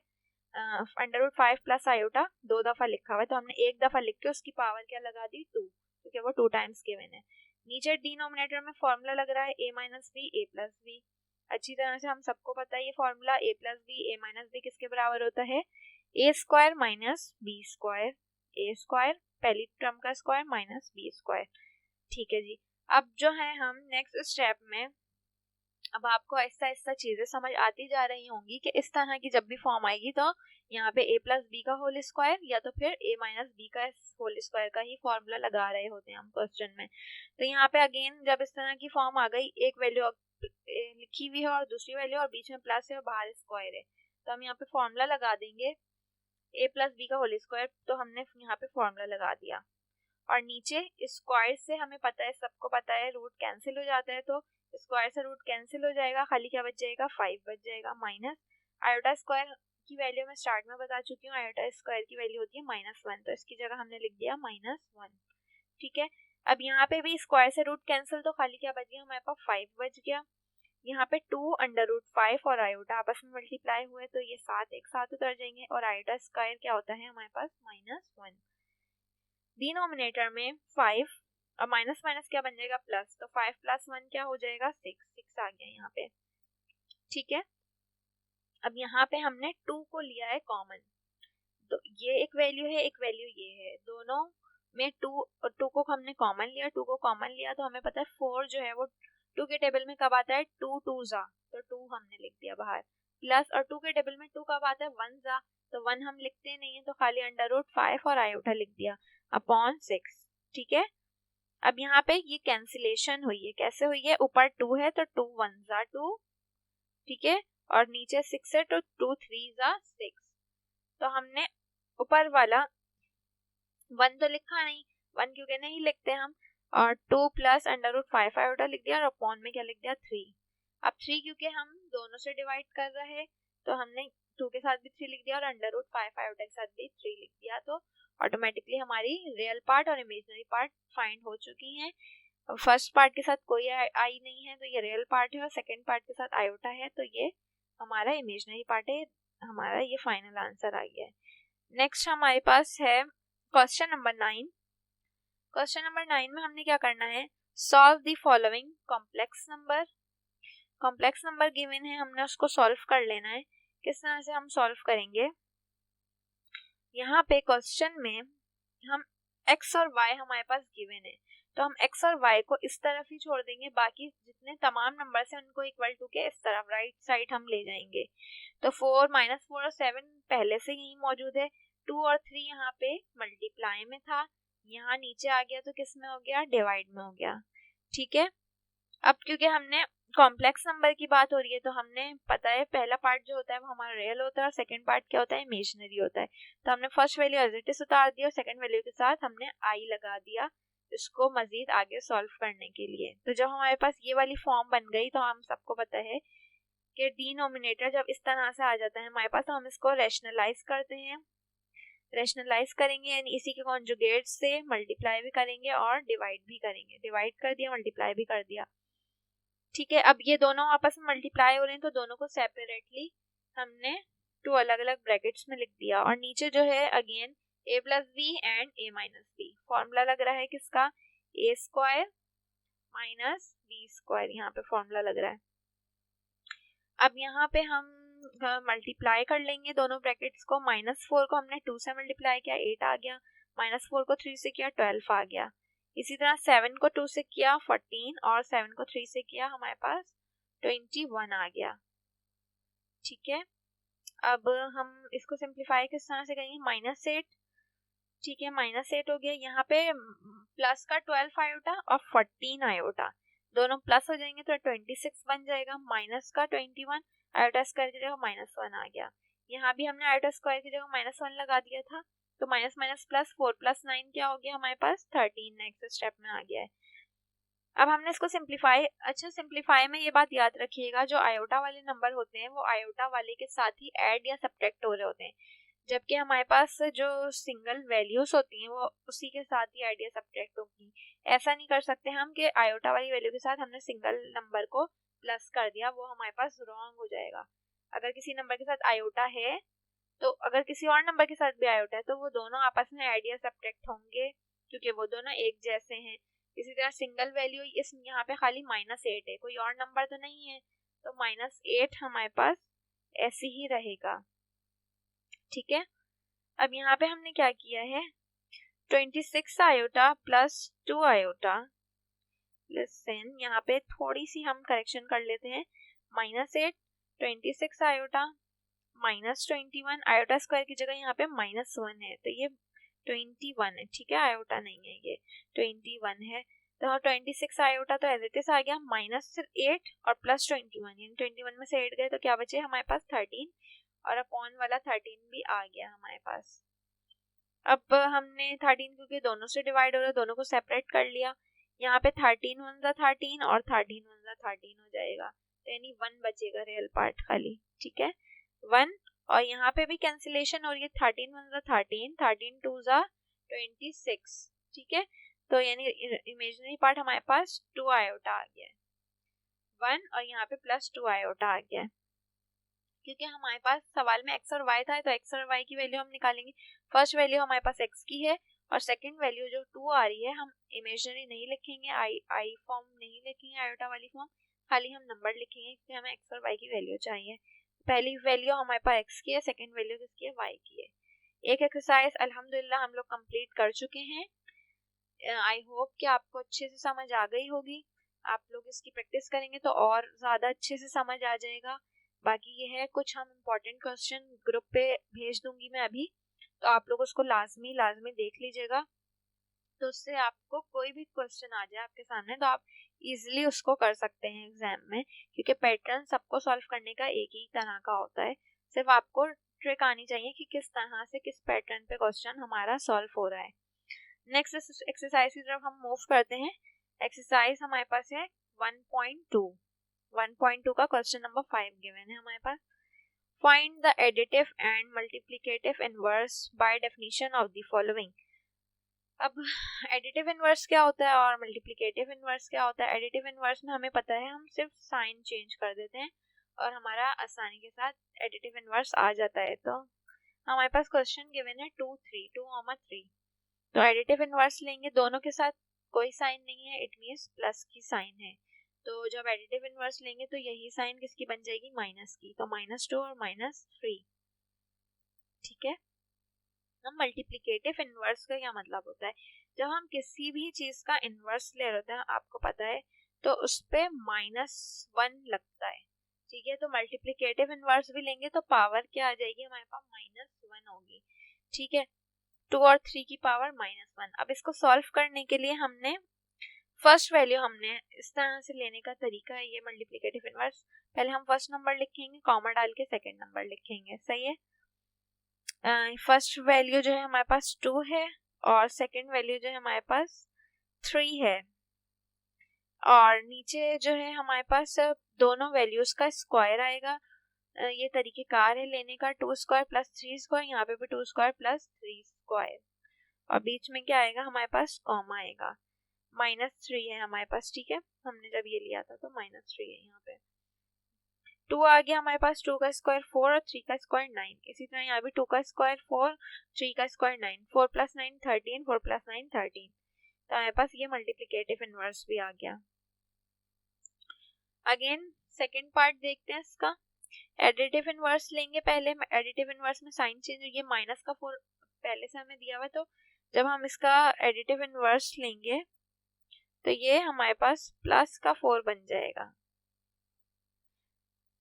S1: √5 प्लस आयोटा दो दफा लिखा हुआ है तो हमने एक दफा लिख के उसकी पावर क्या लगा दी 2, क्योंकि वो 2 टाइम्स गिवन है। नीचे डिनोमिनेटर में फॉर्मूला लग रहा है a minus B A plus B. अच्छी तरह से हम सबको पता है ये formula a plus B A minus B किसके बराबर होता है, a square minus B square, a square पहली टर्म का स्क्वायर माइनस बी स्क्वायर। ठीक है जी, अब जो है हम नेक्स्ट स्टेप में, अब आपको ऐसा ऐसा चीजें समझ आती जा रही होंगी कि इस तरह की जब भी फॉर्म आएगी तो यहाँ पे a प्लस बी का होल स्क्वायर या तो फिर a माइनस बी का होल स्क्वायर का ही फॉर्मूला लगा रहे होते हैं हम क्वेश्चन में। तो यहाँ पे अगेन जब इस तरह की फॉर्म आ गई, एक वैल्यू लिखी हुई है और दूसरी वैल्यू और बीच में प्लस है और बाहर स्क्वायर है, तो हम यहाँ पे फॉर्मूला लगा देंगे a प्लस बी का होल स्क्वायर। तो हमने यहाँ पे फॉर्मूला लगा दिया और नीचे स्क्वायर से हमें पता है, सबको पता है रूट कैंसिल हो जाता है, तो स्क्वायर से रूट कैंसिल हो जाएगा, खाली क्या बच जाएगा 5 बच जाएगा। माइनस आयोटा स्क्वायर की वैल्यू मैं स्टार्ट में बता चुकी हूँ, आयोटा स्क्वायर की वैल्यू होती है -1, तो इसकी जगह हमने लिख दिया -1। ठीक है, अब यहाँ पे भी स्क्वायर से रूट कैंसिल तो खाली क्या बच गया हमारे पास 5 बच गया। यहाँ पे 2 √5 और आयोटा आपस में मल्टीप्लाई हुए तो ये साथ एक साथ उतर जाएंगे और आयोटा स्क्वायर क्या होता है हमारे पास -1। डिनोमिनेटर में 5 और माइनस माइनस क्या बन जाएगा प्लस, तो 5 + 1 क्या हो जाएगा 6 आ गया यहाँ पे। ठीक है, अब यहाँ पे हमने 2 को लिया है कॉमन, तो ये एक वैल्यू है एक वैल्यू ये है, दोनों में 2 और 2 को हमने कॉमन लिया, 2 को कॉमन लिया तो हमें पता है 4 जो है वो 2 के टेबल में कब आता है 2 2 जा, तो 2 हमने लिख दिया बाहर, प्लस और 2 के टेबल में 2 कब आता है 1 जा, तो 1 हम लिखते नहीं है तो खाली √5 और आयोटा लिख दिया अपॉन 6। ठीक है, अब यहाँ पे ये कैंसिलेशन हुई है, कैसे हुई है, ऊपर 2 है तो 2 1 जा 2, ठीक है, और नीचे 6 है तो 2 3 जा 6, तो हमने ऊपर वाला 1 तो लिखा नहीं, 1 क्योंकि नहीं लिखते हम, और 2 प्लस √5 आयोटा लिख दिया और अपॉन में क्या लिख दिया 3। अब 3 क्योंकि हम दोनों से डिवाइड कर रहे हैं तो हमने 2 के साथ भी 3 लिख दिया और √5 आयोटा के साथ भी 3 लिख दिया, तो ऑटोमेटिकली हमारी रियल पार्ट और इमेजिनरी पार्ट फाइंड हो चुकी हैं। फर्स्ट पार्ट के साथ कोई आई नहीं है तो ये रियल पार्ट है और सेकंड पार्ट के साथ आयोटा है तो ये हमारा इमेजनरी पार्ट है, हमारा ये फाइनल आंसर आ गया है। नेक्स्ट हमारे पास है क्वेश्चन नंबर 9। क्वेश्चन नंबर 9 में हमने क्या करना है, solve the following complex number. Complex number given है, हमने उसको सॉल्व कर लेना है। किस तरह से हम सॉल्व करेंगे, यहाँ पे क्वेश्चन में हम x और y हमारे पास गिवन है, तो हम x और y को इस तरफ ही छोड़ देंगे, बाकी जितने तमाम नंबर है उनको इक्वल टू के इस तरफ राइट साइड हम ले जाएंगे। तो 4 -4 और 7 पहले से ही मौजूद है, 2 और 3 यहाँ पे मल्टीप्लाई में था, यहाँ नीचे आ गया तो किस में हो गया, डिवाइड में हो गया। ठीक है, अब क्योंकि हमने कॉम्प्लेक्स नंबर की बात हो रही है तो हमने पता है पहला पार्ट जो होता है वो हमारा रियल होता है और सेकंड पार्ट क्या होता है, इमेजिनरी होता है। तो हमने first value as it is उतार दिया और सेकंड वैल्यू के साथ हमने आई लगा दिया इसको मजीद आगे सॉल्व करने के लिए। तो जब हमारे पास ये वाली फॉर्म बन गई तो हम सबको पता है कि डिनोमिनेटर जब इस तरह से आ जाता है हमारे पास, तो हम इसको रैशनलाइज करते हैं। रैशनलाइज करेंगे यानी इसी के कॉन्जुगेट से मल्टीप्लाई भी करेंगे और डिवाइड भी करेंगे। डिवाइड कर दिया, मल्टीप्लाई भी कर दिया। ठीक है, अब ये दोनों आपस में मल्टीप्लाई हो रहे हैं तो दोनों को सेपरेटली हमने 2 अलग अलग ब्रैकेट्स में लिख दिया। और नीचे जो है again a plus B and a minus B, formula लग रहा है किसका, a square minus B square, यहाँ पे फॉर्मूला लग रहा है। अब यहाँ पे हम मल्टीप्लाई कर लेंगे दोनों ब्रैकेट्स को। -4 को हमने 2 से मल्टीप्लाई किया, 8 आ गया। -4 को 3 से किया, 12 आ गया। इसी तरह 7 को 2 से किया 14 और 7 को 3 से किया हमारे पास 21 आ गया। ठीक है, अब हम इसको सिंप्लीफाई किस तरह से करेंगे, -8। ठीक है, -8 हो गया। यहाँ पे प्लस का 12 आयोटा और 14 आयोटा दोनों प्लस हो जाएंगे तो 26 बन जाएगा। माइनस का 21 आयोटा स्क्वायर की जगह -1 आ गया। यहाँ भी हमने आयोटा स्क्वायर की जगह -1 लगा दिया था, तो माइनस माइनस प्लस 4 + 9 क्या हो गया हमारे पास 13, नेक्स्ट स्टेप में आ गया है। अब हमने इसको सिंप्लीफाई, अच्छा सिंप्लीफाई में ये बात याद रखिएगा, जो आयोटा वाले नंबर होते हैं वो आयोटा वाले के साथ ही ऐड या सब्ट्रैक्ट हो रहे होते हैं, जबकि हमारे पास जो सिंगल वैल्यूज होती हैं वो उसी के साथ ही ऐड या सब्ट्रैक्ट होगी। ऐसा नहीं कर सकते हम कि आयोटा वाली वैल्यू के साथ हमने सिंगल नंबर को प्लस कर दिया, वो हमारे पास रॉन्ग हो जाएगा। अगर किसी नंबर के साथ आयोटा है तो अगर किसी और नंबर के साथ भी आयोटा है तो वो दोनों आपस में ऐड या सब्ट्रैक्ट होंगे क्योंकि वो दोनों एक जैसे हैं। इसी तरह सिंगल वैल्यू इस यहाँ पे खाली -8 है, कोई और नंबर तो नहीं है, तो -8 हमारे पास ऐसे ही रहेगा। ठीक है, अब यहाँ पे हमने क्या किया है, 26 आयोटा प्लस 2 आयोटा, लिसन यहाँ पे थोड़ी सी हम करेक्शन कर लेते हैं, -8 26 आयोटा -21 आयोटा स्क्वायर की जगह यहाँ पे -1 है तो ये 21 है। ठीक है, आयोटा नहीं है, ये 21 है। तो 26 आयोटा तो एज इट इज आ गया, -8 और प्लस 21 यानी 21 में से 8 गए तो क्या बचे हमारे पास 13 और अपॉन वाला 13 भी आ गया हमारे पास। अब हमने 13 क्योंकि दोनों से डिवाइड हो रहा है दोनों को सेपरेट कर लिया, यहाँ पे 13 × 1 = 13 और 13 × 1 = 13 हो जाएगा, तो यानी 1 बचेगा रियल पार्ट खाली। ठीक है, 1 और यहाँ पे भी कैंसिलेशन हो रही है, 13 × 1 = 13, 13 × 2 = 26। ठीक है, तो यानी इमेजिनरी पार्ट हमारे पास 2 आयोटा आ गया है, 1 और यहाँ पे प्लस 2 आयोटा आ गया है। क्योंकि हमारे पास सवाल में x और y था तो x और y की वैल्यू हम निकालेंगे। फर्स्ट वैल्यू हमारे पास x की है और सेकंड वैल्यू जो 2 आ रही है हम इमेजिनरी नहीं लिखेंगे, आई फॉर्म नहीं लिखेंगे, आयोटा वाली फॉर्म, खाली हम नंबर लिखेंगे क्योंकि हमें x और y की वैल्यू चाहिए। पहली वैल्यू हमारे पास x की है, सेकंड वैल्यू किसकी है, y की है। एक एक्सरसाइज अल्हम्दुलिल्लाह हम लोग कंप्लीट कर चुके हैं। आई होप कि आपको अच्छे से समझ आ गई होगी। आप लोग इसकी प्रैक्टिस करेंगे तो और ज़्यादा अच्छे से समझ आ जाएगा। बाकी ये है कुछ हम इम्पोर्टेंट क्वेश्चन ग्रुप पे भेज दूंगी मैं अभी, तो आप लोग उसको लाजमी देख लीजिएगा, तो उससे आपको कोई भी क्वेश्चन आ जाए आपके सामने तो आप इजीली उसको कर सकते हैं एग्जाम में, क्योंकि पैटर्न सबको सॉल्व करने का एक ही तरह का होता है। सिर्फ आपको ट्रिक आनी चाहिए कि किस तरह से किस पैटर्न पे क्वेश्चन हमारा सॉल्व हो रहा है। नेक्स्ट एक्सरसाइज की तरफ हम मूव करते हैं। एक्सरसाइज हमारे पास है 1.2 का क्वेश्चन नंबर 5 गिवन है हमारे पास। Find the additive and multiplicative inverse by definition of the following. अब एडिटिव इनवर्स क्या होता है और मल्टीप्लिकेटिव इनवर्स क्या होता है। एडिटिव इनवर्स में हमें पता है हम सिर्फ साइन चेंज कर देते हैं और हमारा आसानी के साथ एडिटिव इनवर्स आ जाता है। तो हमारे पास क्वेश्चन गिवन है 2 3 2, 3, तो एडिटिव इनवर्स लेंगे, दोनों के साथ कोई साइन नहीं है, इट मीन्स प्लस की साइन है। तो जब एडिटिव इनवर्स लेंगे तो यही साइन किसकी बन जाएगी, माइनस की, तो -2 और -3। ठीक है। हम मल्टीप्लिकेटिव इनवर्स का क्या मतलब होता है, जब हम किसी भी चीज का इनवर्स ले रहे होते हैं, आपको पता है, तो उस पे -1 लगता है। ठीक है। तो मल्टीप्लिकेटिव इनवर्स भी लेंगे तो पावर क्या आ जाएगी हमारे पास, -1 होगी। ठीक है। 2 और 3 की पावर -1। अब इसको सॉल्व करने के लिए हमने फर्स्ट वैल्यू हमने इस तरह से लेने का तरीका है ये मल्टीप्लिकेटिव इनवर्स। पहले हम फर्स्ट नंबर लिखेंगे, कॉमा डाल के सेकंड नंबर लिखेंगे। सही है। फर्स्ट वैल्यू जो है हमारे पास 2 है और सेकंड वैल्यू जो है हमारे पास 3 है, और नीचे जो है हमारे पास दोनों वैल्यूज का स्क्वायर आएगा। ये तरीकेकार है लेने का, 2 स्क्वायर प्लस 3 स्क्वायर, यहाँ पे भी 2 स्क्वायर प्लस 3 स्क्वायर, और बीच में क्या आएगा हमारे पास, कॉमा आएगा। -3 है हमारे पास। ठीक है। हमने जब ये लिया था तो -3 है यहाँ पे। 2 आ गया हमारे पास, 2 का स्क्वायर 4 और 3 का स्क्वायर 9। इसी तरह यहाँ भी 2 का स्क्वायर 4, 3 का स्क्वायर 9, 4 + 9 13, 4 + 9 13। तो हमारे पास ये मल्टीप्लिकेटिव इनवर्स भी आ गया। अगेन सेकेंड पार्ट देखते हैं इसका। एडिटिव इनवर्स लेंगे, पहले एडिटिव इनवर्स में साइन चेंज हुई है, -4 पहले से हमें दिया हुआ है, तो जब हम इसका एडिटिव इनवर्स लेंगे तो ये हमारे पास +4 बन जाएगा।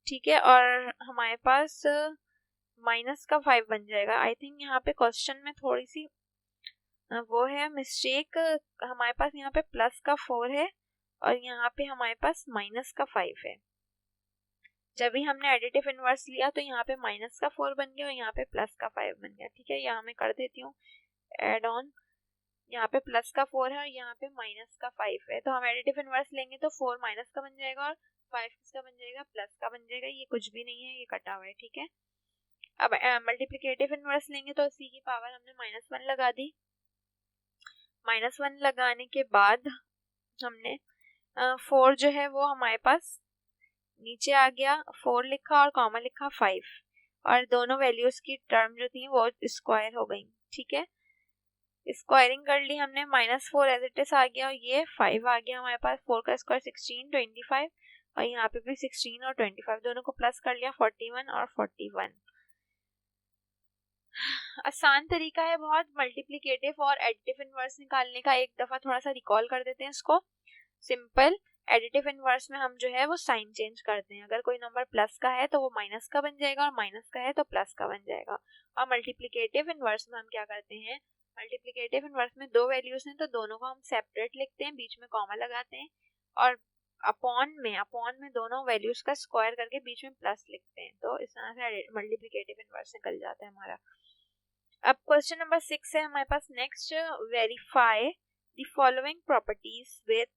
S1: ठीक है। और हमारे पास -5 बन जाएगा। आई थिंक यहाँ पे क्वेश्चन में थोड़ी सी वो है मिस्टेक, हमारे पास यहाँ पे +4 है और यहाँ पे हमारे पास -5 है। जब भी हमने एडिटिव इनवर्स लिया तो यहाँ पे -4 बन गया और यहाँ पे +5 बन गया। ठीक है। यहाँ मैं कर देती हूँ एड ऑन, यहाँ पे +4 है और यहाँ पे -5 है। तो हम एडिटिव इनवर्स लेंगे तो 4 माइनस का बन जाएगा और 5 किसका बन जाएगा, प्लस का बन जाएगा। ये कुछ भी नहीं है, ये कटा हुआ है। ठीक है। अब मल्टीप्लिकेटिव इनवर्स लेंगे तो इसी की पावर हमने -1 लगा दी। -1 लगाने के बाद हमने 4 जो है वो हमारे पास नीचे आ गया, 4 लिखा और कॉमा लिखा 5, और दोनों वैल्यूज की टर्म जो थी वो स्क्वायर हो गई। ठीक है। स्क्वायरिंग कर ली हमने, -4 एज इट इज आ गया और ये 5 आ गया हमारे पास। 4 का स्क्वायर 16, 25, और यहाँ पे भी 16 और 25 दोनों को प्लस कर लिया, 41 और 41। आसान तरीका है बहुत मल्टीप्लिकेटिव और एडिटिव इनवर्स निकालने का। एक दफा थोड़ा सा रिकॉल कर देते हैं इसको। सिंपल एडिटिव इनवर्स में हम जो है वो साइन चेंज करते हैं। अगर कोई नंबर प्लस का है तो वो माइनस का बन जाएगा और माइनस का है तो प्लस का बन जाएगा। और मल्टीप्लिकेटिव इनवर्स में हम क्या करते हैं, मल्टीप्लिकेटिव इनवर्स में दो वैल्यूज हैं तो दोनों को हम सेपरेट लिखते हैं, बीच में कॉमा लगाते हैं, और अपॉन में दोनों वैल्यूज का स्क्वायर करके बीच में प्लस लिखते हैं। तो इस तरह से मल्टीप्लिकेटिव इनवर्स निकल जाता है हमारा। अब क्वेश्चन नंबर 6 है हमारे पास next, verify the following properties with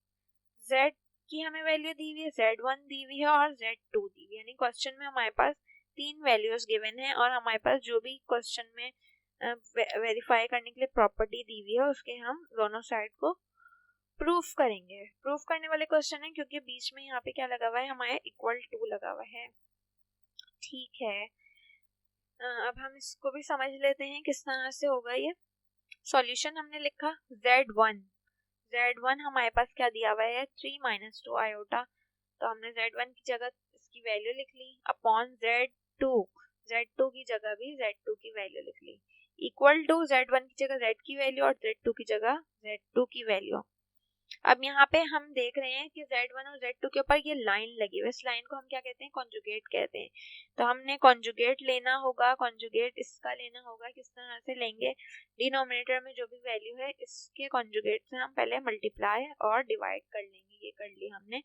S1: z की हमें वैल्यू दी हुई है, z1 दी हुई है और z2 दी हुई है। यानी क्वेश्चन में हमारे पास 3 वैल्यूज गिवन है और हमारे पास जो भी क्वेश्चन में वेरीफाई करने के लिए प्रॉपर्टी दी हुई है उसके हम दोनों साइड को प्रूफ करेंगे। प्रूफ करने वाले क्वेश्चन है क्योंकि बीच में यहाँ पे क्या लगा हुआ है, हमारे =2 लगा हुआ है। ठीक है। अब हम इसको भी समझ लेते हैं किस तरह से होगा ये। सॉल्यूशन हमने लिखा z1 हमारे पास क्या दिया हुआ है, 3 - 2 आयोटा, तो हमने z1 की जगह इसकी वैल्यू लिख ली, अपॉन z2 की जगह भी z2 की वैल्यू लिख ली, इक्वल टू z1 की जगह z की वैल्यू और z2 की जगह z2 की वैल्यू। अब यहाँ पे हम देख रहे हैं कि z1 और z2 के ऊपर ये लाइन लगी हुई है, इस लाइन को हम क्या कहते हैं, कॉन्जुगेट कहते हैं। तो हमने कॉन्जुगेट लेना होगा, कॉन्जुगेट इसका लेना होगा। किस तरह से लेंगे, डिनोमिनेटर में जो भी वैल्यू है इसके कॉन्जुगेट से हम पहले मल्टीप्लाई और डिवाइड कर लेंगे। ये कर लिया हमने।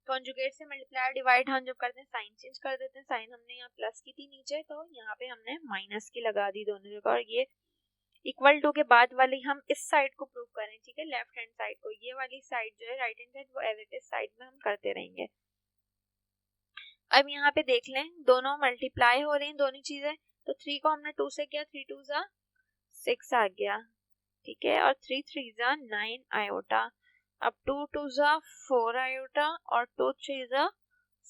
S1: कॉन्जुगेट से मल्टीप्लाई डिवाइड हम जब करते हैं साइन चेंज कर देते हैं। साइन हमने यहाँ प्लस की थी नीचे, तो यहाँ पे हमने माइनस की लगा दी दोनों जगह, और ये =2 के बाद वाली हम इस साइड को प्रूव करें। ठीक है। लेफ्ट हैंड साइड को, ये वाली साइड जो है राइट हैंड साइड वो एज इट इज साइड में हम करते रहेंगे। अब यहाँ पे देख लें दोनों मल्टीप्लाई हो रही हैं दोनों चीजें, तो 3 को हमने 2 से किया, 3 2 = 6 आ गया। ठीक है। और 3 3 = 9 आयोटा। अब 2 2 = 4 आयोटा और 2 3 =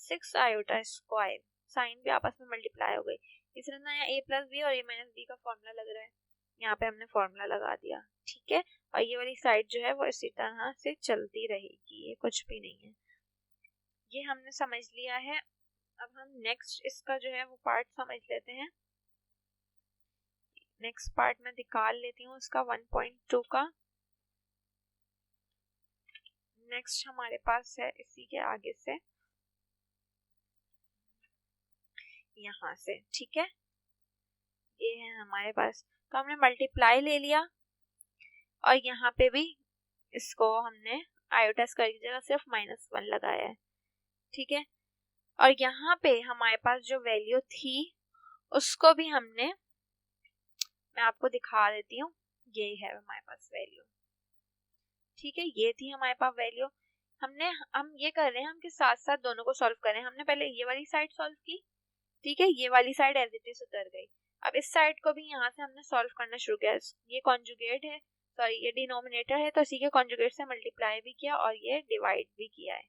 S1: 6 आयोटा स्क्वायर, साइन भी आपस में मल्टीप्लाई हो गई। इस तरह ना यहाँ a प्लस बी और a माइनस बी का फॉर्मूला लग रहा है, यहाँ पे हमने फॉर्मूला लगा दिया, ठीक है। और ये वाली साइड जो है वो इसी तरह से चलती रहेगी, ये कुछ भी नहीं है, ये हमने समझ लिया है। अब हम नेक्स्ट इसका जो है वो पार्ट समझ लेते हैं। नेक्स्ट पार्ट में निकाल लेती हूँ इसका 1.2 का। नेक्स्ट हमारे पास है इसी के आगे से यहाँ से, ठीक है, ये है हमारे पास। तो हमने मल्टीप्लाई ले लिया और यहाँ पे भी इसको हमने आयोटा स्क्वायर की जगह सिर्फ -1 लगाया है, ठीक है। और यहाँ पे हमारे पास जो वैल्यू थी उसको भी हमने, मैं आपको दिखा देती हूँ, ये है हमारे पास वैल्यू, ठीक है, ये थी हमारे पास वैल्यू। हम ये कर रहे हैं, हम के साथ साथ दोनों को सॉल्व कर रहे हैं। हमने पहले ये वाली साइड सॉल्व की, ठीक है, ये वाली साइड एज इट इज उतर गई। अब इस साइड को भी यहाँ से हमने सॉल्व करना शुरू किया। ये कॉन्जुगेट है, सॉरी ये डिनोमिनेटर है, तो इसी के कॉन्जुगेट से मल्टीप्लाई भी किया और ये डिवाइड भी किया है।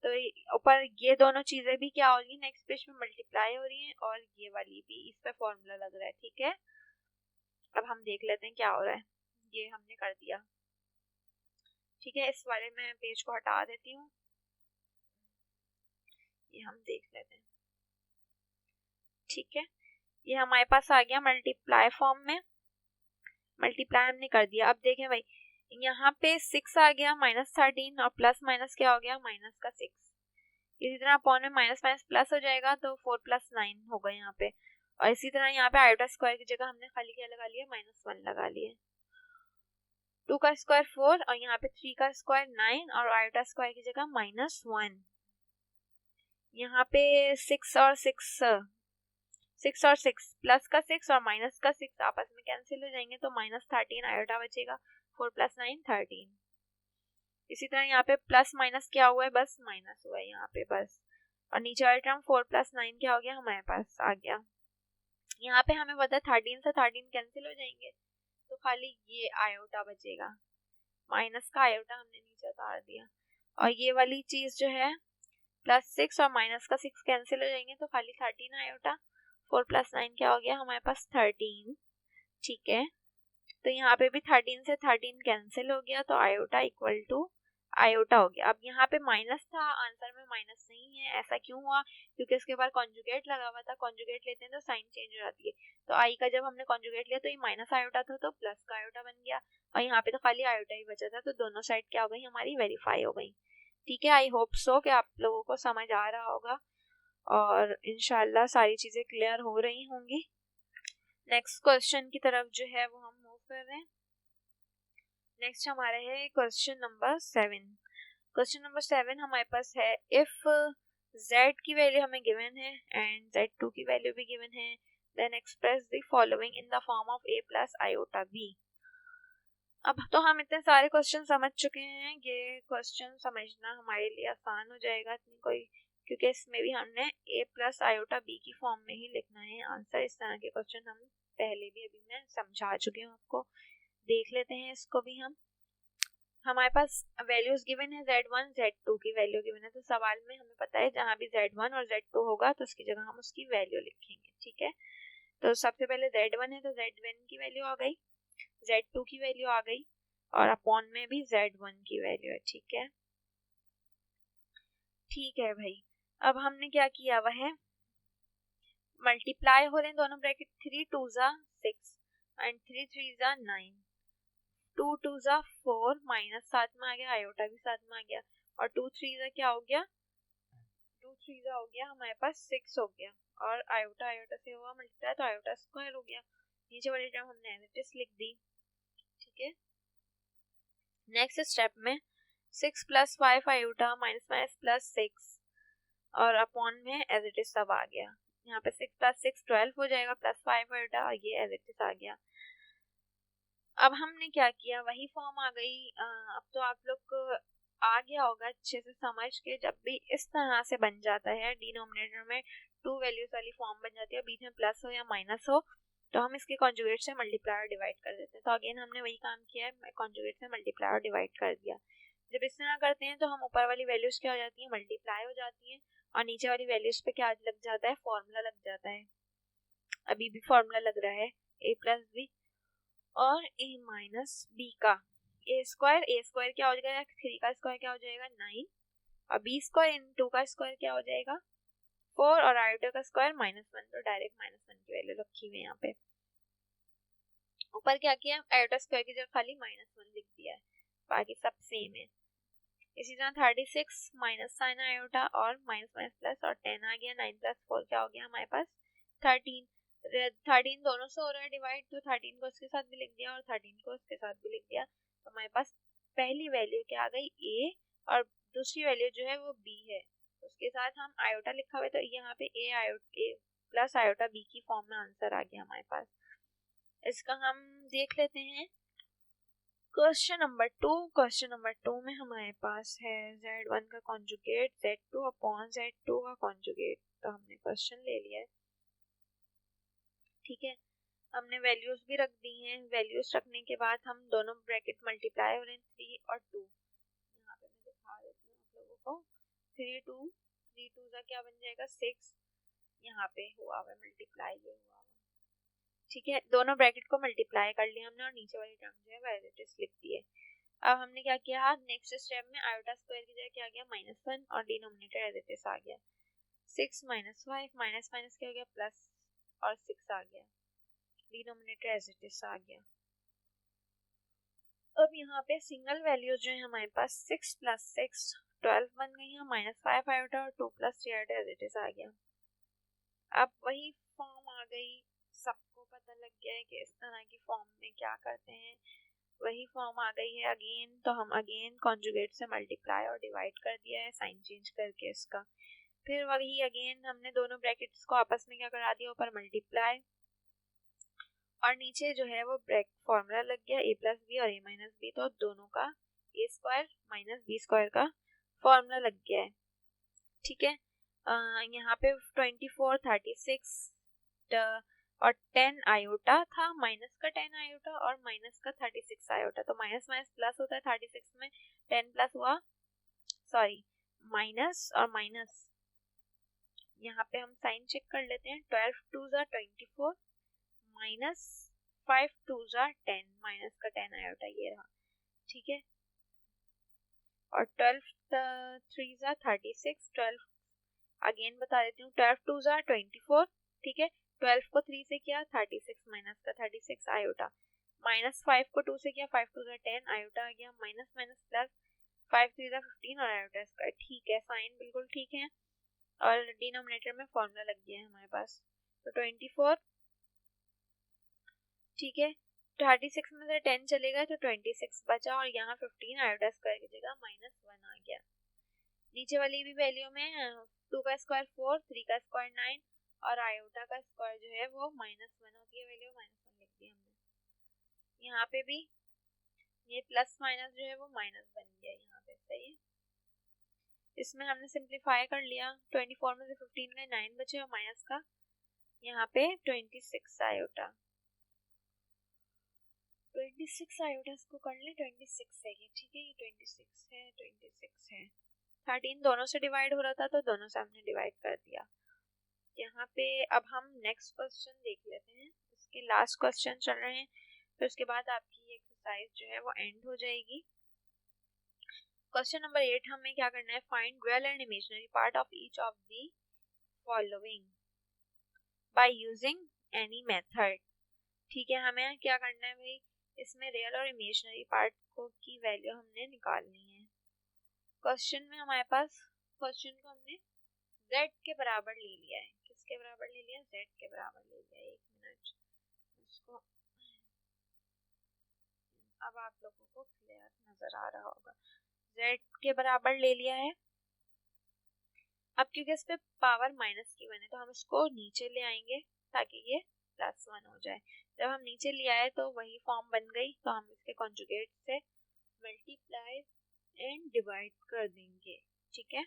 S1: तो ऊपर ये दोनों चीजें भी क्या हो रही है, नेक्स्ट पेज में मल्टीप्लाई हो रही है और ये वाली भी, इस पे फॉर्मूला लग रहा है, ठीक है। अब हम देख लेते हैं क्या हो रहा है। ये हमने कर दिया, ठीक है, इस वाले में पेज को हटा देती हूँ, ये हम देख लेते हैं, ठीक है। ये हमारे पास आ गया मल्टीप्लाई फॉर्म में, मल्टीप्लाई हमने कर दिया। अब देखें भाई, यहाँ पे 6 आ गया -13 और प्लस माइनस क्या हो गया, माइनस का 6। इसी तरह अपॉन में माइनस माइनस प्लस हो जाएगा, तो 4 + 9 होगा यहाँ पे। और इसी तरह यहाँ पे आयोटा स्क्वायर की जगह हमने खाली क्या लगा लिया, -1 लगा लिया। 2 का स्क्वायर 4 और यहाँ पे 3 का स्क्वायर 9 और आयोटा स्क्वायर की जगह -1। यहाँ पे 6 और 6 प्लस का 6 और माइनस का 6 आपस में कैंसिल हो जाएंगे, तो -13 आयोटा बचेगा। 4 + 9 13। इसी तरह यहाँ पे प्लस माइनस क्या हुआ है, बस माइनस हुआ है यहाँ पे बस। और नीचे वाला टर्म 4 + 9 क्या हो गया, हमारे पास आ गया। यहाँ पे हमें पता है 13 से 13 कैंसिल हो जाएंगे, तो खाली ये आयोटा बचेगा, माइनस का आयोटा हमने नीचे उतार दिया। और ये वाली चीज जो है +6 और माइनस का 6 कैंसिल हो जाएंगे, तो खाली 13 आयोटा। 4 + 9 क्या हो गया, हमारे पास 13, ठीक है। तो यहाँ पे भी 13 से 13 कैंसिल हो गया, तो आयोटा इक्वल टू आयोटा हो गया। अब यहाँ पे माइनस था, आंसर में माइनस नहीं है, ऐसा क्यों हुआ, क्योंकि इसके बाद कॉन्जुगेट लगा हुआ था। कॉन्जुगेट लेते हैं तो साइन चेंज हो जाती है, तो आई का जब हमने कॉन्जुगेट लिया तो ये माइनस आयोटा था, तो प्लस का आयोटा बन गया। और यहाँ पे तो खाली आयोटा ही बचा था, तो दोनों साइड क्या हो गई, हमारी वेरीफाई हो गई, ठीक है। आई होप सो कि आप लोगों को समझ आ रहा होगा और इंशाल्लाह सारी चीजें क्लियर हो रही होंगी। नेक्स्ट क्वेश्चन की तरफ जो है वो हम मूव कर रहे हैं। नेक्स्ट हमारा है क्वेश्चन नंबर 7। क्वेश्चन नंबर 7 हमारे पास है, इफ z की वैल्यू हमें गिवन है एंड z2 की वैल्यू भी गिवन है, then express the following in the form of a + iota b। अब तो हम इतने सारे क्वेश्चन समझ चुके हैं, ये क्वेश्चन समझना हमारे लिए आसान हो जाएगा इतनी कोई, क्योंकि इसमें भी हमने a + iota b की फॉर्म में ही लिखना है आंसर। इस तरह के क्वेश्चन हम पहले भी अभी मैं समझा चुकी हूँ आपको, देख लेते हैं इसको भी हम। हमारे पास वैल्यूज गिवन है, z1 z2 की वैल्यू गिवन है, तो सवाल में हमें पता है जहाँ भी z1 और z2 होगा तो उसकी जगह हम उसकी वैल्यू लिखेंगे, ठीक है। तो सबसे पहले z1 है तो z1 की वैल्यू आ गई, z2 की वैल्यू आ गई और अपॉन में भी z1 की वैल्यू है, ठीक है। ठीक है भाई, अब हमने क्या किया हुआ है, मल्टीप्लाई हो रहे हैं दोनों ब्रैकेट, 3 2 6 एंड 3 3 9, 2 2 4 माइनस साथ में आ गया, आयोटा भी साथ में आ गया, और 2 3 क्या हो गया, 2 3 हो गया हमारे पास 6 हो गया, और आयोटा आयोटा से हुआ मल्टीप्लाई तो आयोटा स्क्वायर हो गया। नीचे वाली टर्म हमने एज इट इज लिख दी, ठीक है। नेक्स्ट स्टेप में 6 + 5 आयोटा माइनस माइनस +6 और अपॉन में एज इट इज सब आ गया। यहाँ पे 6 + 6 12 हो जाएगा, +5 आयोटा और ये एज इट इज आ गया। अब हमने क्या किया, वही फॉर्म आ गई। अब तो आप लोग को आ गया होगा अच्छे से समझ के, जब भी इस तरह से बन जाता है डिनोमिनेटर में 2 वैल्यूज वाली फॉर्म बन जाती है, बीच में प्लस हो या माइनस हो, तो हम इसके कॉन्जुगेट से मल्टीप्लाई और डिवाइड कर देते हैं। तो अगेन हमने वही काम किया है, कॉन्जुगेट से मल्टीप्लाई और डिवाइड कर दिया। जब इस तरह करते हैं तो हम ऊपर वाली वैल्यूज क्या हो जाती है, मल्टीप्लाई हो जाती हैं, और नीचे वाली वैल्यूज पे क्या लग जाता है, फॉर्मूला लग जाता है। अभी भी फॉर्मूला लग रहा है a प्लस बी और a माइनस बी का a स्क्वायर क्या हो जाएगा, 3 का स्क्वायर क्या हो जाएगा 9 और b स्क्वायर इन 2 का स्क्वायर क्या हो जाएगा 4 और आयोटा का स्क्वायर -1, तो डायरेक्ट -1 की वैल्यू रखी हुई है यहाँ पे। ऊपर क्या किया, आयोटा स्क्वायर की जगह खाली -1 लिख दिया है, बाकी सब सेम है। इसी तरह 36 माइनस साइन आयोटा और माइनस माइनस प्लस और 10 आ गया, 9 + 4 क्या हो गया हमारे पास 13 दोनों से हो रहा है डिवाइड, तो 13 को इसके साथ भी लिख दिया और 13 को इसके साथ भी लिख दिया, तो हमारे पास पहली वैल्यू क्या आ गई a और दूसरी वैल्यू जो है वो b है, उसके साथ हम आयोटा लिखा हुआ है, तो यहाँ पे a प्लस आयोटा b की फॉर्म में आंसर आ गया हमारे पास। इसका हम देख लेते हैं क्वेश्चन नंबर 2 में हमारे पास है z1 का कॉन्जुगेट z2 अपॉन z2 का कॉन्जुगेट, तो हमने क्वेश्चन ले लिया है। ठीक है, हमने वैल्यूज भी रख दी हैं, वैल्यूज रखने के बाद हम दोनों ब्रैकेट मल्टीप्लाई हो रहे हैं 3 और 2, यहाँ पे मैं दिखा देती हूँ आप लोगों को, 3 2 का क्या बन जाएगा 6, यहाँ पे हुआ हुआ मल्टीप्लाई ये हुआ हुआ। ठीक है, दोनों ब्रैकेट को मल्टीप्लाई कर लिया हमने और नीचे वाली टर्म जो है एज इट इज लिख दी है। अब हमने क्या किया, नेक्स्ट स्टेप में आयोटा स्क्वायर की जगह क्या आ गया -1 और डिनोमिनेटर एज इट इज आ गया, 6 - 5 माइनस माइनस क्या हो गया प्लस और 6 आ गया, डिनोमिनेटर एज इट इज आ गया। अब यहाँ पे सिंगल वैल्यूज जो है हमारे पास 6 + 6 12 बन गई है, -5 आयोटा और 2 + 3 आयोटा एज इट इज आ गया। अब वही फॉर्म आ गई, सबको पता लग गया है कि इस तरह की फॉर्म में क्या करते हैं, वही फॉर्म आ गई है अगेन, तो हम अगेन कॉन्जुगेट से मल्टीप्लाई और डिवाइड कर दिया है साइन चेंज करके इसका, फिर वही अगेन हमने दोनों ब्रैकेट्स को आपस में क्या करा दिया, ऊपर मल्टीप्लाई और नीचे जो है वो फॉर्मूला लग गया a + b और a - b, तो दोनों का a स्क्वायर - b स्क्वायर का फॉर्मूला लग गया है। ठीक है, यहाँ पे 24 36 और 10 आयोटा था, माइनस का 10 आयोटा और माइनस का 36 आयोटा, तो माइनस माइनस प्लस होता है, 36 में 10 प्लस हुआ, सॉरी माइनस और माइनस, यहाँ पे हम साइन चेक कर लेते हैं, 12 2 = 24 माइनस 5 2 = 10, माइनस का 10 आयोटा ये रहा। ठीक है, और 12 3 = 36, 12 अगेन बता देती हूँ, 12 2 = 24। ठीक है, 12 को 3 से किया 36 माइनस का 36 आयोटा, माइनस 5 को 2 से किया 5 2 = 10 आयोटा आ गया, माइनस माइनस प्लस 5 3 = 15 और आयोटा इसका। ठीक है, साइन बिल्कुल ठीक है और डिनोमिनेटर में फॉर्मूला लग गया है हमारे पास, तो 24। ठीक है, 36 में से 10 चलेगा तो 26 बचा और यहाँ 15 आयोटा स्क्वायर की जगह -1 आ गया। नीचे वाली भी वैल्यू में 2 का स्क्वायर 4, 3 का स्क्वायर 9 और आयोटा का स्क्वायर जो है वो -1 होती है, वैल्यू -1 लिख दी हमने। यहाँ पे भी ये प्लस माइनस जो है वो माइनस बन गया यहाँ पे, सही है। इसमें हमने सिंप्लीफाई कर लिया, 24 में से 15 गए 9 बचे और माइनस का यहाँ पे 26 आयोटा, 26 आयोटा इसको कर ले, 26 है ये। ठीक है, ये 26 है, 26 है, 13 दोनों से डिवाइड हो रहा था तो दोनों से हमने डिवाइड कर दिया। यहाँ पे अब हम नेक्स्ट क्वेश्चन देख लेते हैं, इसके लास्ट क्वेश्चन चल रहे हैं, फिर उसके बाद आपकी एक्सरसाइज जो है वो एंड हो जाएगी। क्वेश्चन नंबर 8 हमें क्या करना है, find real and imaginary part of each of the following by using any method. ठीक है, हमें क्या करना है भाई, इसमें रियल और इमेजिनरी पार्ट को की वैल्यू हमने निकालनी है। क्वेश्चन में हमारे पास क्वेश्चन को हमने z के बराबर ले लिया है, किसके बराबर ले लिया, z के बराबर ले लिया। एक मिनट, इसको अब आप लोगों को क्लियर नजर आ रहा होगा, z के बराबर ले लिया है। अब क्योंकि इस पे पावर -1 है तो हम इसको नीचे ले आएंगे ताकि ये +1 हो जाए। जब हम नीचे ले आए तो वही फॉर्म बन गई, तो हम इसके कॉन्जुगेट से मल्टीप्लाई एंड डिवाइड कर देंगे। ठीक है,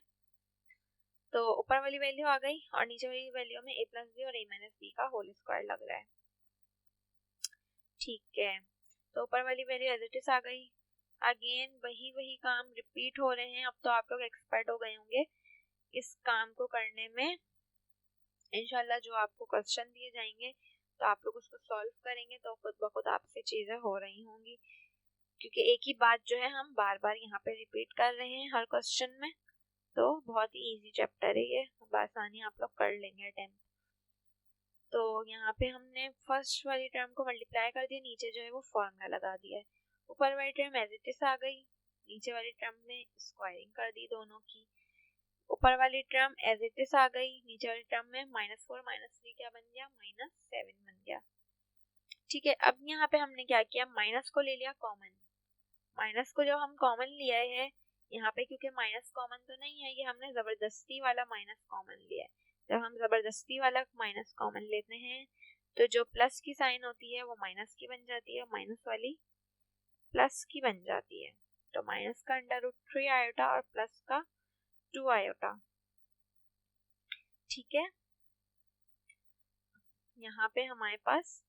S1: तो ऊपर वाली वैल्यू आ गई और नीचे वाली वैल्यू में a + b और a - b का होल स्क्वायर लग रहा है। ठीक है, तो ऊपर वाली वैल्यू एज इट इज आ गई। अगेन वही काम रिपीट हो रहे हैं, अब तो आप लोग एक्सपर्ट हो गए होंगे। इस काम को करने में इंशाल्लाह जो आपको क्वेश्चन दिए जाएंगे तो आप लोग उसको सॉल्व करेंगे तो खुद ब खुद आपसे चीज़ें हो रही होंगी, क्योंकि एक ही बात जो है हम बार बार यहाँ पे रिपीट कर रहे हैं हर क्वेश्चन में। तो बहुत ही इजी चैप्टर है ये, आसानी आप लोग कर लेंगे अटेम्प्ट। तो यहाँ पे हमने फर्स्ट वाली टर्म को मल्टीप्लाई कर दिया, नीचे जो है वो फॉर्मूला लगा दिया है। ऊपर वाली टर्म एज इट इज आ गई, नीचे वाली टर्म में स्क्वायरिंग कर दी दोनों की। ऊपर वाली टर्म एज इट इज आ गई, नीचे वाली टर्म में -4 -3 क्या बन गया, -7 बन गया। ठीक है, अब यहाँ पे हमने क्या किया, माइनस को ले लिया कॉमन। माइनस को जब हम कॉमन लिया है यहाँ पे, क्योंकि माइनस कॉमन तो नहीं है, ये हमने जबरदस्ती वाला माइनस कॉमन लिया है। जब हम जबरदस्ती वाला माइनस कॉमन लेते हैं तो जो प्लस की साइन होती है वो माइनस की बन जाती है, माइनस वाली प्लस की बन जाती है। तो माइनस का √3 आयोटा और प्लस का 2 आयोटा। ठीक है, यहाँ पे हमारे पास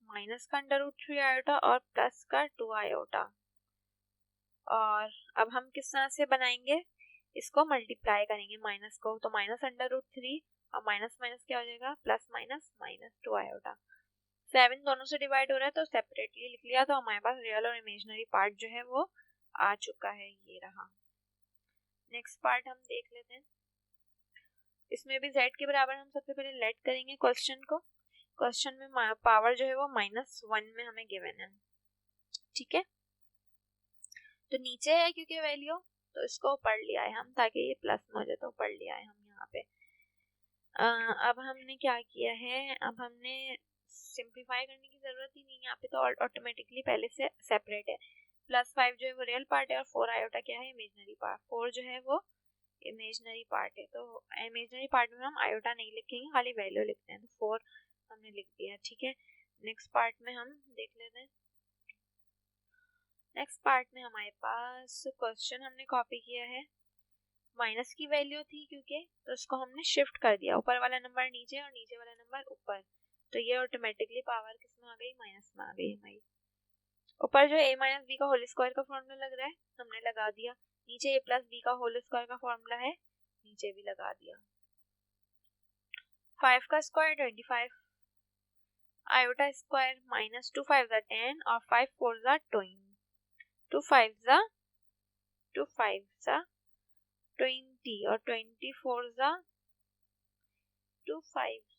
S1: माइनस का √3 आयोटा और प्लस का 2 आयोटा। और अब हम किस तरह से बनाएंगे, इसको मल्टीप्लाई करेंगे माइनस को, तो माइनस √3 और माइनस माइनस क्या हो जाएगा, प्लस माइनस -2 आयोटा। 7 दोनों से डिवाइड हो रहा है तो सेपरेटली लिख लिया, तो हमारे पास रियल और इमेजिनरी पार्ट जो है वो आ चुका है, ये रहा। नेक्स्ट पार्ट हम देख लेते हैं। इसमें भी z के बराबर हम सबसे पहले लेट करेंगे क्वेश्चन को। क्वेश्चन में पावर जो है वो -1 में हमें गिवन है। ठीक है, तो नीचे है क्योंकि वैल्यू, तो इसको पढ़ लिया है हम, ताकि ये प्लस में हो जाए तो पढ़ लिया है हम यहाँ पे। अब हमने क्या किया है, अब हमने सिंप्लीफाई करने की जरूरत ही नहीं, यहाँ पे तो ऑटोमेटिकली पहले से सेपरेट है। +5 जो है वो रियल पार्ट है और 4 आयोटा क्या है, इमेजिनरी पार्ट। 4 जो है वो इमेजिनरी पार्ट है, तो इमेजिनरी पार्ट में हम आयोटा नहीं लिखेंगे, खाली वैल्यू लिखते हैं, तो 4 हमने लिख दिया। ठीक है, नेक्स्ट पार्ट में हम देख लेते हैं। नेक्स्ट पार्ट में हमारे पास क्वेश्चन हमने कॉपी किया है, माइनस की वैल्यू थी क्योंकि, तो उसको हमने शिफ्ट कर दिया, ऊपर वाला नंबर नीचे और नीचे वाला नंबर ऊपर, तो ये ऑटोमेटिकली पावर किस में आ गई, माइनस में आ गई हमारी। ऊपर जो a - b का होल स्क्वायर का फॉर्मूला लग रहा है हमने लगा दिया, नीचे a + b का होल स्क्वायर का फॉर्मूला है, नीचे भी लगा दिया। 5 का स्क्वायर 25, आयोटा स्क्वायर -2 5 10 और 5 4 20, 2 5 2 5 20 और 24 2 5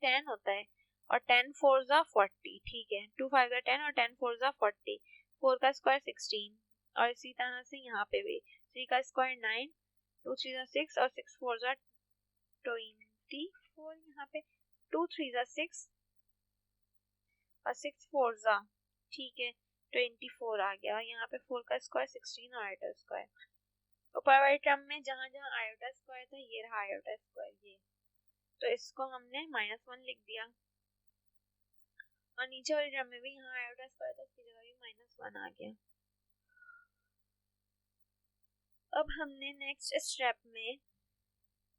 S1: 10 होता है और 10 4 40। ठीक है, 2 5 10 और 10 4 40। 4 का स्क्वायर 16, और इसी तरह से यहाँ पे भी 3 का स्क्वायर 9, 2 3 6 और 6 4 24, यहाँ पे 2 3 6 और 6 4 ठीक है 24 आ गया। यहाँ पे 4 का स्क्वायर 16 और आयोटा स्क्वायर। ऊपर वाले टर्म में जहाँ जहाँ आयोटा स्क्वायर था ये रहा आयोटा स्क्वायर, ये, तो इसको हमने -1 लिख दिया, और नीचे वाले टर्म में भी यहाँ आयोटा स्क्वायर था, उसकी जगह भी -1 आ गया। अब हमने नेक्स्ट स्टेप में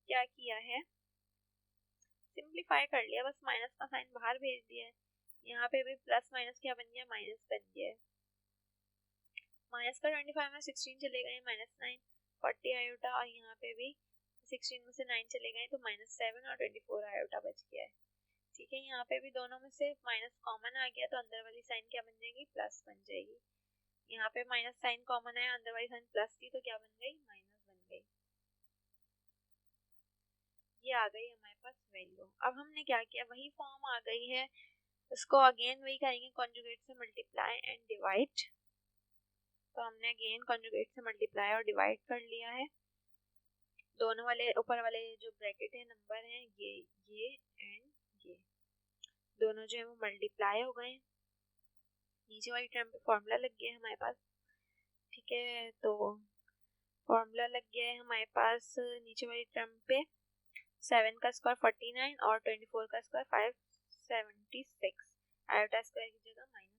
S1: क्या किया है, सिंप्लीफाई कर लिया, बस माइनस का साइन बाहर भेज दिया है। यहाँ पे भी प्लस माइनस क्या बन गया, माइनस बन गया है। माइनस का 25 में 16 चले गए, -9 40 आयोटा, और यहाँ पे भी 16 में से 9 चले गए तो -7 और 24 आयोटा बच गया है। ठीक है, यहाँ पे भी दोनों में से माइनस कॉमन आ गया तो अंदर वाली साइन क्या बन जाएगी, प्लस बन जाएगी। यहाँ पे माइनस साइन कॉमन है, अंदर वाली साइन प्लस थी तो क्या बन गई, माइनस बन गई। ये आ गई हमारे पास वैल्यू। अब हमने क्या किया, वही फॉर्म आ गई है, उसको अगेन वही करेंगे, कॉन्जुगेट से मल्टीप्लाई एंड डिवाइड। तो हमने अगेन कॉन्जुगेट से मल्टीप्लाई और डिवाइड कर लिया है। दोनों वाले ऊपर वाले जो ब्रैकेट है नंबर है ये एंड ये, दोनों जो है वो मल्टीप्लाई हो गए। नीचे वाली टर्म पे फॉर्मूला लग गया है हमारे पास। ठीक है, तो फॉर्मूला लग गया है हमारे पास नीचे वाली टर्म पे, 7 का स्क्वायर 49 और 24 का स्क्वायर 576, आयोटा स्क्वायर की जगह -1।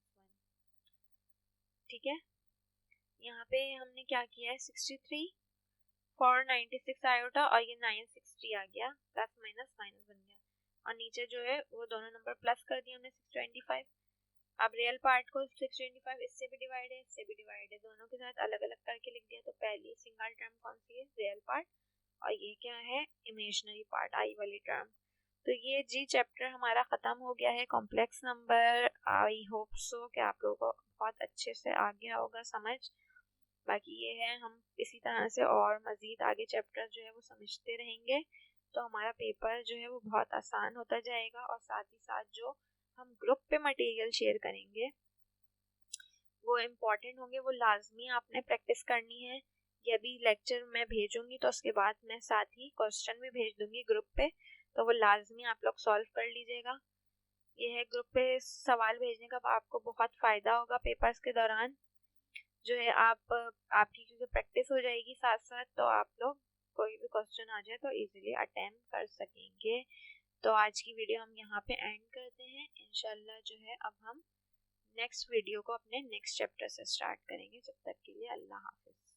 S1: ठीक है, यहाँ पे हमने क्या किया है, 63 496 आयोटा और ये 960 आ गया, प्लस माइनस माइनस बन गया, और नीचे जो है वो दोनों नंबर प्लस कर दिया हमने 625। अब रियल पार्ट को 625 इससे भी डिवाइड है, इससे भी डिवाइड है, दोनों के साथ अलग अलग करके लिख दिया। तो पहली सिंगल टर्म कौन सी है, रियल पार्ट, और ये क्या है, इमेजिनरी पार्ट, आई वाली टर्म। तो ये जी चैप्टर हमारा ख़त्म हो गया है, complex number. I hope so कि आप लोगों को बहुत अच्छे से आ गया होगा समझ। बाकी ये है, हम इसी तरह से और मज़ीद आगे चैप्टर जो है वो समझते रहेंगे, तो हमारा पेपर जो है वो बहुत आसान होता जाएगा। और साथ ही साथ जो हम ग्रुप पे मटेरियल शेयर करेंगे वो इम्पॉर्टेंट होंगे, वो लाजमी आपने प्रैक्टिस करनी है। ये भी लेक्चर मैं भेजूंगी तो उसके बाद मैं साथ ही क्वेश्चन भी भेज दूंगी ग्रुप पे, तो वो लाजमी आप लोग सॉल्व कर लीजिएगा। ये है, ग्रुप पे सवाल भेजने का आपको बहुत फ़ायदा होगा पेपर्स के दौरान जो है। आपकी क्योंकि प्रैक्टिस हो जाएगी साथ साथ, तो आप लोग कोई भी क्वेश्चन आ जाए तो इजीली अटेम्प्ट कर सकेंगे। तो आज की वीडियो हम यहाँ पे एंड करते हैं। इंशाल्लाह जो है अब हम नेक्स्ट वीडियो को अपने नेक्स्ट चैप्टर से स्टार्ट करेंगे। जब तक के लिए अल्लाह हाफिज़।